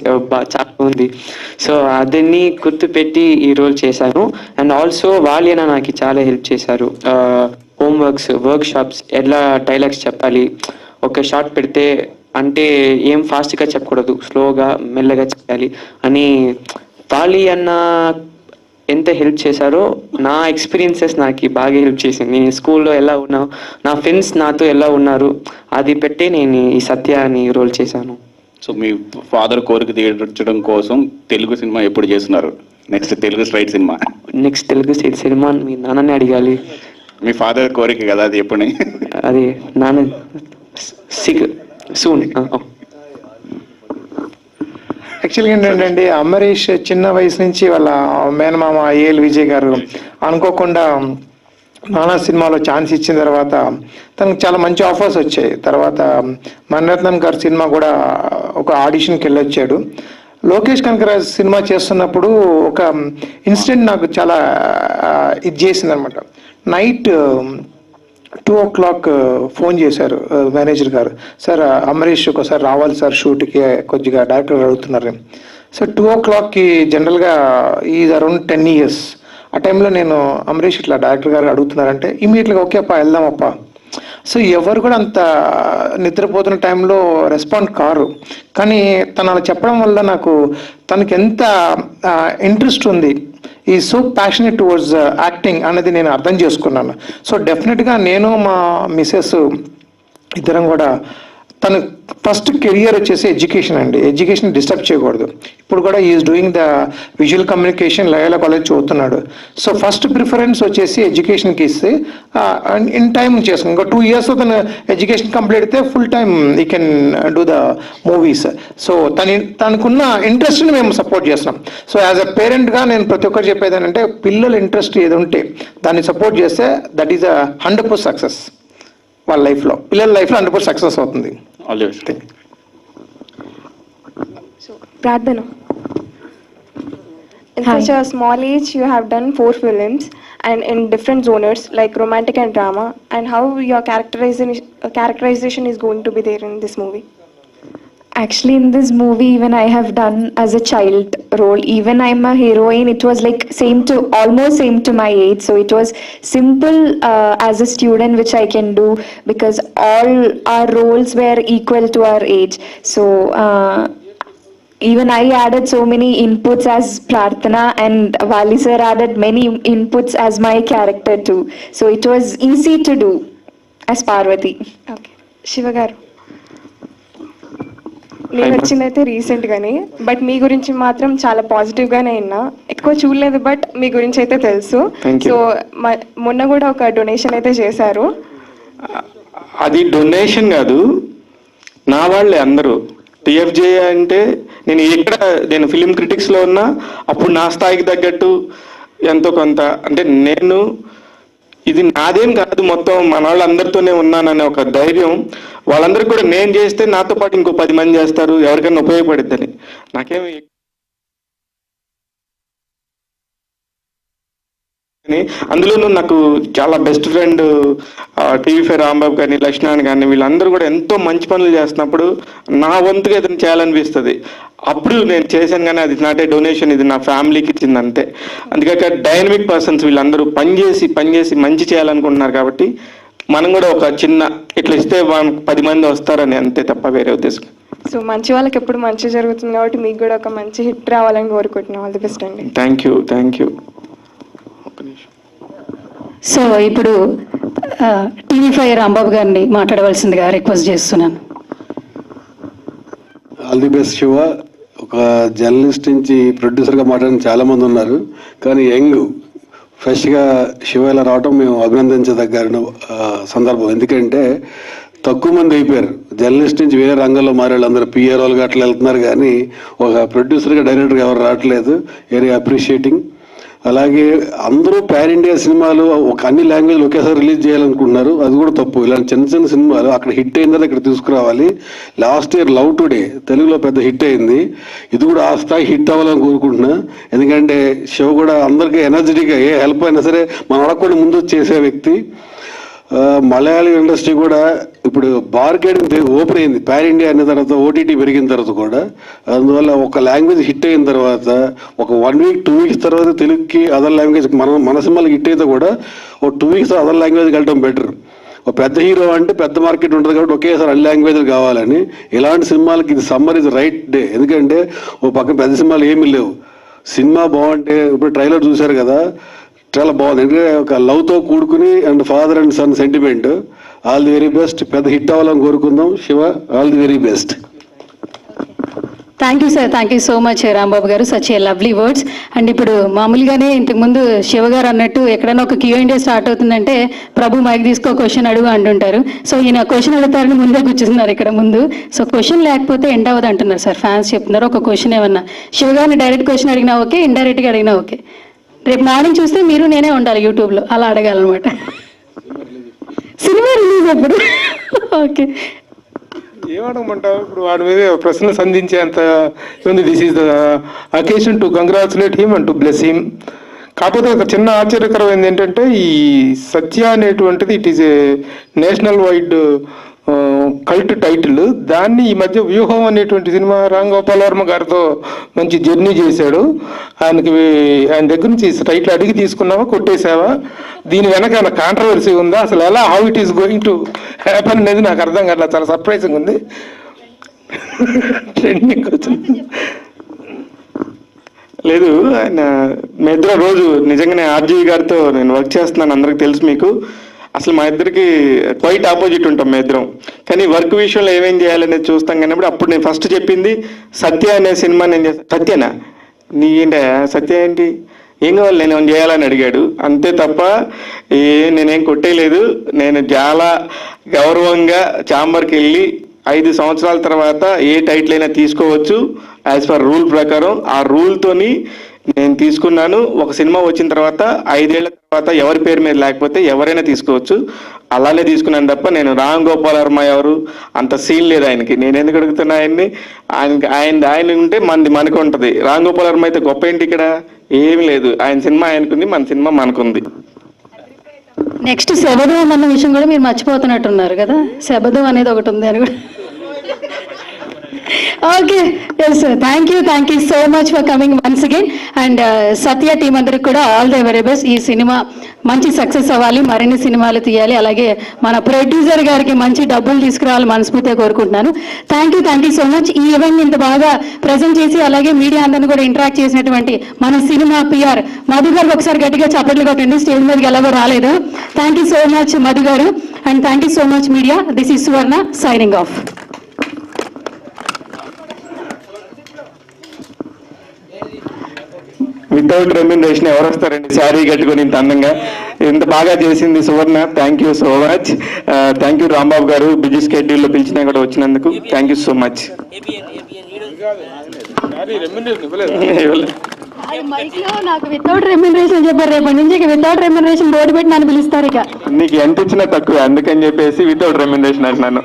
చాలా ఉంది. సో అదన్నీ గుర్తుపెట్టి ఈ రోల్ చేశాను. అండ్ ఆల్సో వాళ్ళైనా నాకు చాలా హెల్ప్ చేశారు. హోంవర్క్స్, వర్క్షాప్స్, ఎలా డైలాగ్స్ చెప్పాలి, ఒక షార్ట్ పెడితే అంటే ఏం ఫాస్ట్గా చెప్పకూడదు, స్లోగా మెల్లగా చెప్పాలి అని వాలి అన్న ఎంత హెల్ప్ చేశారో నా ఎక్స్పీరియన్సెస్ నాకు బాగా హెల్ప్ చేసింది. నేను స్కూల్లో ఎలా ఉన్నాను, నా ఫ్రెండ్స్ నాతో ఎలా ఉన్నారు, అది పెట్టి నేను ఈ సత్య అని రోల్ చేశాను. సో మీ ఫాదర్ కోరిక తీర్చడం కోసం తెలుగు సినిమా ఎప్పుడు చేస్తున్నారు? Next Telugu straight cinema? Next Telugu state cinema మీ నాన్నని అడగాలి. మీ ఫాదర్ కోరిక కదా అది, ఎప్పుడు? అది నాన్న సూన్. యాక్చువల్గా ఏంటంటే అమరీష్ చిన్న వయసు నుంచి వాళ్ళ మేనమామ ఏఎల్ విజయ్ గారు అనుకోకుండా నానా సినిమాలో ఛాన్స్ ఇచ్చిన తర్వాత తనకు చాలా మంచి ఆఫర్స్ వచ్చాయి. తర్వాత మణిరత్నం గారి సినిమా కూడా ఒక ఆడిషన్కి వెళ్ళొచ్చాడు. లోకేష్ కనకరాజ్ సినిమా చేస్తున్నప్పుడు ఒక ఇన్సిడెంట్ నాకు చాలా ఇది చేసింది అనమాట. నైట్ 2 o'clock ఫోన్ చేశారు మేనేజర్ గారు, సార్ అమరీష్ ఒకసారి రావాలి సార్ షూట్కి, కొద్దిగా డైరెక్టర్ అడుగుతున్నారు. సో 2 o'clockకి జనరల్గా ఈజ్ అరౌండ్ 10 years. ఆ టైంలో నేను అమరీష్ ఇట్లా డైరెక్టర్ గారు అడుగుతున్నారంటే ఇమీడియట్గా ఓకే అప్ప వెళ్దామప్ప. సో ఎవరు కూడా అంత నిద్రపోతున్న టైంలో రెస్పాండ్ కారు. కానీ తను అలా చెప్పడం వల్ల నాకు తనకి ఎంత ఇంట్రెస్ట్ ఉంది, ఈ సో ప్యాషనెట్ టువర్డ్స్ యాక్టింగ్ అనేది నేను అర్థం చేసుకున్నాను. సో డెఫినెట్గా నేను మా మిసెస్ ఇద్దరం కూడా తను ఫస్ట్ కెరియర్ వచ్చేసి ఎడ్యుకేషన్ అండి. ఎడ్యుకేషన్ డిస్టర్బ్ చేయకూడదు. ఇప్పుడు కూడా is doing the visual communication Loyola college చదువుతున్నాడు. సో ఫస్ట్ ప్రిఫరెన్స్ వచ్చేసి ఎడ్యుకేషన్కి ఇస్తే ఇన్ టైం చేసుకుని ఇంకో 2 years తను ఎడ్యుకేషన్ కంప్లీట్ అయితే ఫుల్ టైం ఈ can do the movies. So తనకున్న ఇంట్రెస్ట్ని మేము సపోర్ట్ చేస్తున్నాం. సో యాజ్ అ పేరెంట్గా నేను ప్రతి ఒక్కరు చెప్పేది ఏంటంటే పిల్లల ఇంట్రెస్ట్ ఏది ఉంటే దాన్ని సపోర్ట్ చేస్తే దట్ ఈస్ 100% సక్సెస్. వాళ్ళ లైఫ్లో, పిల్లల లైఫ్లో 100% సక్సెస్ అవుతుంది. Pradhana. In such a small age, you have done 4 films and in different genres like romantic and drama. And how your characterization is going to be there in this movie? Actually, in this movie, even I have done as a child role. Even I'm a heroine. It was like almost same to my age. So it was simple as a student, which I can do because all our roles were equal to our age. So even I added so many inputs as Prarthana, and Vali sir added many inputs as my character too. So it was easy to do as Parvati. Okay, Shiva garu. నేను వచ్చిందైతే రీసెంట్గానే, but మీ గురించి మాత్రం చాలా పాజిటివ్గానే విన్నా. ఎక్కువ చూడలేదు but మీ గురించి అయితే తెలుసు. సో మొన్న కూడా ఒక డొనేషన్ అయితే చేశారు. అది డొనేషన్ కాదు, నా వాళ్ళే అందరూ. టీఎఫ్జే అంటే నేను ఫిలిం క్రిటిక్స్లో ఉన్నా, అప్పుడు నా స్థాయికి తగ్గట్టు ఎంతో కొంత అంటే నేను ఇది నాదేం కాదు, మొత్తం మన వాళ్ళందరితోనే ఉన్నాననే ఒక ధైర్యం. వాళ్ళందరికీ కూడా నేను చేస్తే నాతో పాటు ఇంకో 10 మంది చేస్తారు, ఎవరికైనా ఉపయోగపడిద్దని. నాకేమి అందులోనూ నాకు చాలా బెస్ట్ ఫ్రెండ్ టీవీ5 రాంబాబు కానీ, లక్ష్మణ్ కానీ, వీళ్ళందరూ కూడా ఎంతో మంచి పనులు చేస్తున్నప్పుడు నా వంతుగా ఏదైనా చేయాలనిపిస్తుంది. అప్పుడు నేను చేశాను, కానీ అది నాటే డొనేషన్, ఇది నా ఫ్యామిలీకి ఇచ్చింది అంతే. అందుకే డైనమిక్ పర్సన్స్ వీళ్ళందరూ పనిచేసి మంచి చేయాలనుకుంటున్నారు. కాబట్టి మనం కూడా ఒక చిన్న ఇట్లా ఇస్తే 10 మంది వస్తారని అంతే, తప్ప వేరే ఉద్దేశం. సో మంచి వాళ్ళకి ఎప్పుడు మంచి జరుగుతుంది కాబట్టి మీకు కూడా ఒక మంచి హిట్ రావాలని కోరుకుంటున్నాం. ఆల్ ది బెస్ట్ అండి. Thank you. సో ఇప్పుడు టీవీ5 రాంబాబు గారిని మాట్లాడవలసిందిగా రిక్వెస్ట్ చేస్తున్నాను. All the best Shiva. ఒక జర్నలిస్ట్ నుంచి ప్రొడ్యూసర్గా మాట్లాడిన చాలామంది ఉన్నారు, కానీ యంగ్ ఫ్రెష్గా శివ ఇలా రావడం మేము అభినందించదగ్గ సందర్భం. ఎందుకంటే తక్కువ మంది అయిపోయారు జర్నలిస్ట్ నుంచి వేరే రంగంలో మారే వాళ్ళందరూ పిఆర్ఓలుగా అట్లా వెళ్తున్నారు, కానీ ఒక ప్రొడ్యూసర్గా డైరెక్టర్గా ఎవరు రావట్లేదు. Very appreciating. అలాగే అందరూ పాన్ ఇండియా సినిమాలు ఒక అన్ని లాంగ్వేజ్లు ఒకేసారి రిలీజ్ చేయాలనుకుంటున్నారు, అది కూడా తప్పు. ఇలాంటి చిన్న చిన్న సినిమాలు అక్కడ హిట్ అయిన తర్వాత ఇక్కడ తీసుకురావాలి. లాస్ట్ ఇయర్ లవ్ టుడే తెలుగులో పెద్ద హిట్ అయింది, ఇది కూడా ఆ స్థాయి హిట్ అవ్వాలని కోరుకుంటున్నా. ఎందుకంటే షో కూడా అందరికీ ఎనర్జెటిక్గా ఏ హెల్ప్ అయినా సరే మనం అడగకుండా ముందు చేసే వ్యక్తి. మలయాళీ ఇండస్ట్రీ కూడా ఇప్పుడు మార్కెటింగ్ ఓపెన్ అయింది పాన్ ఇండియా అనే తర్వాత, ఓటీటీ పెరిగిన తర్వాత కూడా. అందువల్ల ఒక లాంగ్వేజ్ హిట్ అయిన తర్వాత ఒక 1 వీక్ 2 వీక్స్ తర్వాత తెలుగుకి అదర్ లాంగ్వేజ్ మన సినిమాలకి హిట్ అయితే కూడా ఒక 2 వీక్స్ అదర్ లాంగ్వేజ్కి వెళ్ళడం బెటర్. ఒక పెద్ద హీరో అంటే పెద్ద మార్కెట్ ఉంటుంది కాబట్టి ఒకేసారి అన్ని లాంగ్వేజ్లు కావాలని. ఇలాంటి సినిమాలకి ఇది సమ్మర్ ఇస్ రైట్ డే. ఎందుకంటే ఓ పక్కన పెద్ద సినిమాలు ఏమీ లేవు, సినిమా బాగుంటే ఇప్పుడు ట్రైలర్ చూశారు కదా, చాలా బాగుంది. ఎందుకంటే ఒక లవ్తో కూడుకుని and father and son sentiment. All the very best, పెద్ద హిట్ అవ్వాలని కోరుకుందాం. Shiva, all the very best. Thank you sir, thank you so much Rambabu garu, such a lovely words. And ఇప్పుడు మామూలుగానే ఇంతకుముందు శివ గారు అన్నట్టు ఎక్కడైనా ఒక Q&A స్టార్ట్ అవుతుందంటే ప్రభు మైక్ తీసుకో క్వశ్చన్ అడుగు అంటుంటారు. సో ఈయన క్వశ్చన్ అడుగుతారని ముందే కూర్చున్నారు ఇక్కడ ముందు. సో క్వశ్చన్ లేకపోతే ఎండ్ అవ్వదు అంటున్నారు సార్, ఫ్యాన్స్ చెప్తున్నారు. ఒక క్వశ్చన్ ఏమన్నా శివ గారిని డైరెక్ట్ క్వశ్చన్ అడిగినా ఓకే, ఇండైరెక్ట్గా అడిగినా ఓకే. రేపు మార్నింగ్ చూస్తే మీరు నేనే ఉండాలి యూట్యూబ్లో, అలా అడగాలన్నమాట. సినిమా రిలీజ్ ఎప్పుడు? ఓకే, ఏమడగమంటావు ఇప్పుడు వాడి మీద ప్రశ్న సంధించేంత ఉంది. This is the occasion to congratulate him and to bless him. కాకపోతే ఒక చిన్న ఆశ్చర్యకరమైనది ఏంటంటే ఈ సత్య అనేటువంటిది it is a national wide cult title. దాన్ని ఈ మధ్య వ్యూహం అనేటువంటి సినిమా రామ్ గోపాల్ వర్మ గారితో మంచి జర్నీ చేశాడు. ఆయన దగ్గర నుంచి టైటిల్ అడిగి తీసుకున్నావా, కొట్టేశావా, దీని వెనక కాంట్రవర్సీ ఉందా, అసలు ఎలా, how it is going to happen అనేది నాకు అర్థం కావట్లేదు. చాలా సర్ప్రైజింగ్ ఉంది. ట్రెండింగ్ వచ్చింది లేదు. ఆయన మేద్ర రోజు నిజంగానే ఆర్జీవి గారితో నేను వర్క్ చేస్తున్నాను, అందరికి తెలుసు మీకు. అసలు మా ఇద్దరికి క్వైట్ ఆపోజిట్ ఉంటాం మేము ఇద్దరం. కానీ వర్క్ విషయంలో ఏమేం చేయాలనేది చూస్తాం. కానీ అప్పుడు నేను ఫస్ట్ చెప్పింది సత్య అనే సినిమా నేను చేస్తాను. సత్యనా నీ ఏంటి సత్య ఏంటి, ఏం కావాలి, నేను ఏమైనా చేయాలని అడిగాడు అంతే తప్ప నేనేం కొట్టేయలేదు. నేను చాలా గౌరవంగా ఛాంబర్కి వెళ్ళి 5 సంవత్సరాల తర్వాత ఏ టైటిల్ అయినా తీసుకోవచ్చు యాజ్ పర్ రూల్ ప్రకారం. ఆ రూల్తోని నేను తీసుకున్నాను. ఒక సినిమా వచ్చిన తర్వాత 5 ఏళ్ల తర్వాత ఎవరి పేరు మీద లేకపోతే ఎవరైనా తీసుకోవచ్చు, అలానే తీసుకున్నాను తప్ప నేను రామ్ గోపాల్ వర్మ ఎవరు అంత సీన్ లేదు ఆయనకి. నేను ఎందుకు అడుగుతున్నా ఆయన్ని, ఆయన ఉంటే మనకు ఉంటుంది. రామ్ గోపాల్ వర్మ అయితే గొప్ప ఏంటి, ఇక్కడ ఏమి లేదు. ఆయన సినిమా ఆయనకుంది, మన సినిమా మనకుంది. నెక్స్ట్ శబదం అన్న విషయం కూడా మీరు మర్చిపోతున్నట్టున్నారు కదా, శబదం అనేది ఒకటి ఉంది అని కూడా. Okay, yes sir, thank you so much for coming once again. And Satya team అందరికి కూడా ఆల్ ది వెరీ బెస్ట్. ఈ సినిమా మంచి సక్సెస్ అవ్వాలి, మరిన్ని సినిమాలు తీయాలి, అలాగే మన ప్రొడ్యూసర్ గారికి మంచి డబ్బులు తీసుకురావాలి మనస్ఫూర్తిగా కోరుకుంటున్నాను. Thank you so much. ఈ ఈవెంట్ ఇంత బాగా ప్రజెంట్ చేసి అలాగే మీడియా అందరిని కూడా ఇంటరాక్ట్ చేసినటువంటి మన సినిమా PR మధు గారికి ఒకసారి గట్టిగా చప్పట్లు కొట్టండి, స్టేజ్ మీదకి ఎలాగో రాలేదు. Thank you so much Madhu garu, and thank you so much media. This is Suvarna signing off. Without remuneration ఎవరు వస్తారండి శారీ కట్టుకొని ఇంత అందంగా, ఇంత బాగా చేసింది Suvarna. Thank you so much. Thank you Rambabu garu, busy స్కెడ్యూల్లో పిలిచినా కూడా వచ్చినందుకు థ్యాంక్ యూ సో మచ్. నాకు వితౌట్ రెమ్యునరేషన్ చెప్పారు, రేపటి నుంచి వితౌట్ రెమ్యునరేషన్ బోర్డు పెట్టి నన్ను పిలుస్తారు. ఇక నీకు ఎంత ఇచ్చినా తక్కువ, అందుకని చెప్పేసి వితౌట్ రెమ్యునరేషన్ అంటున్నాను.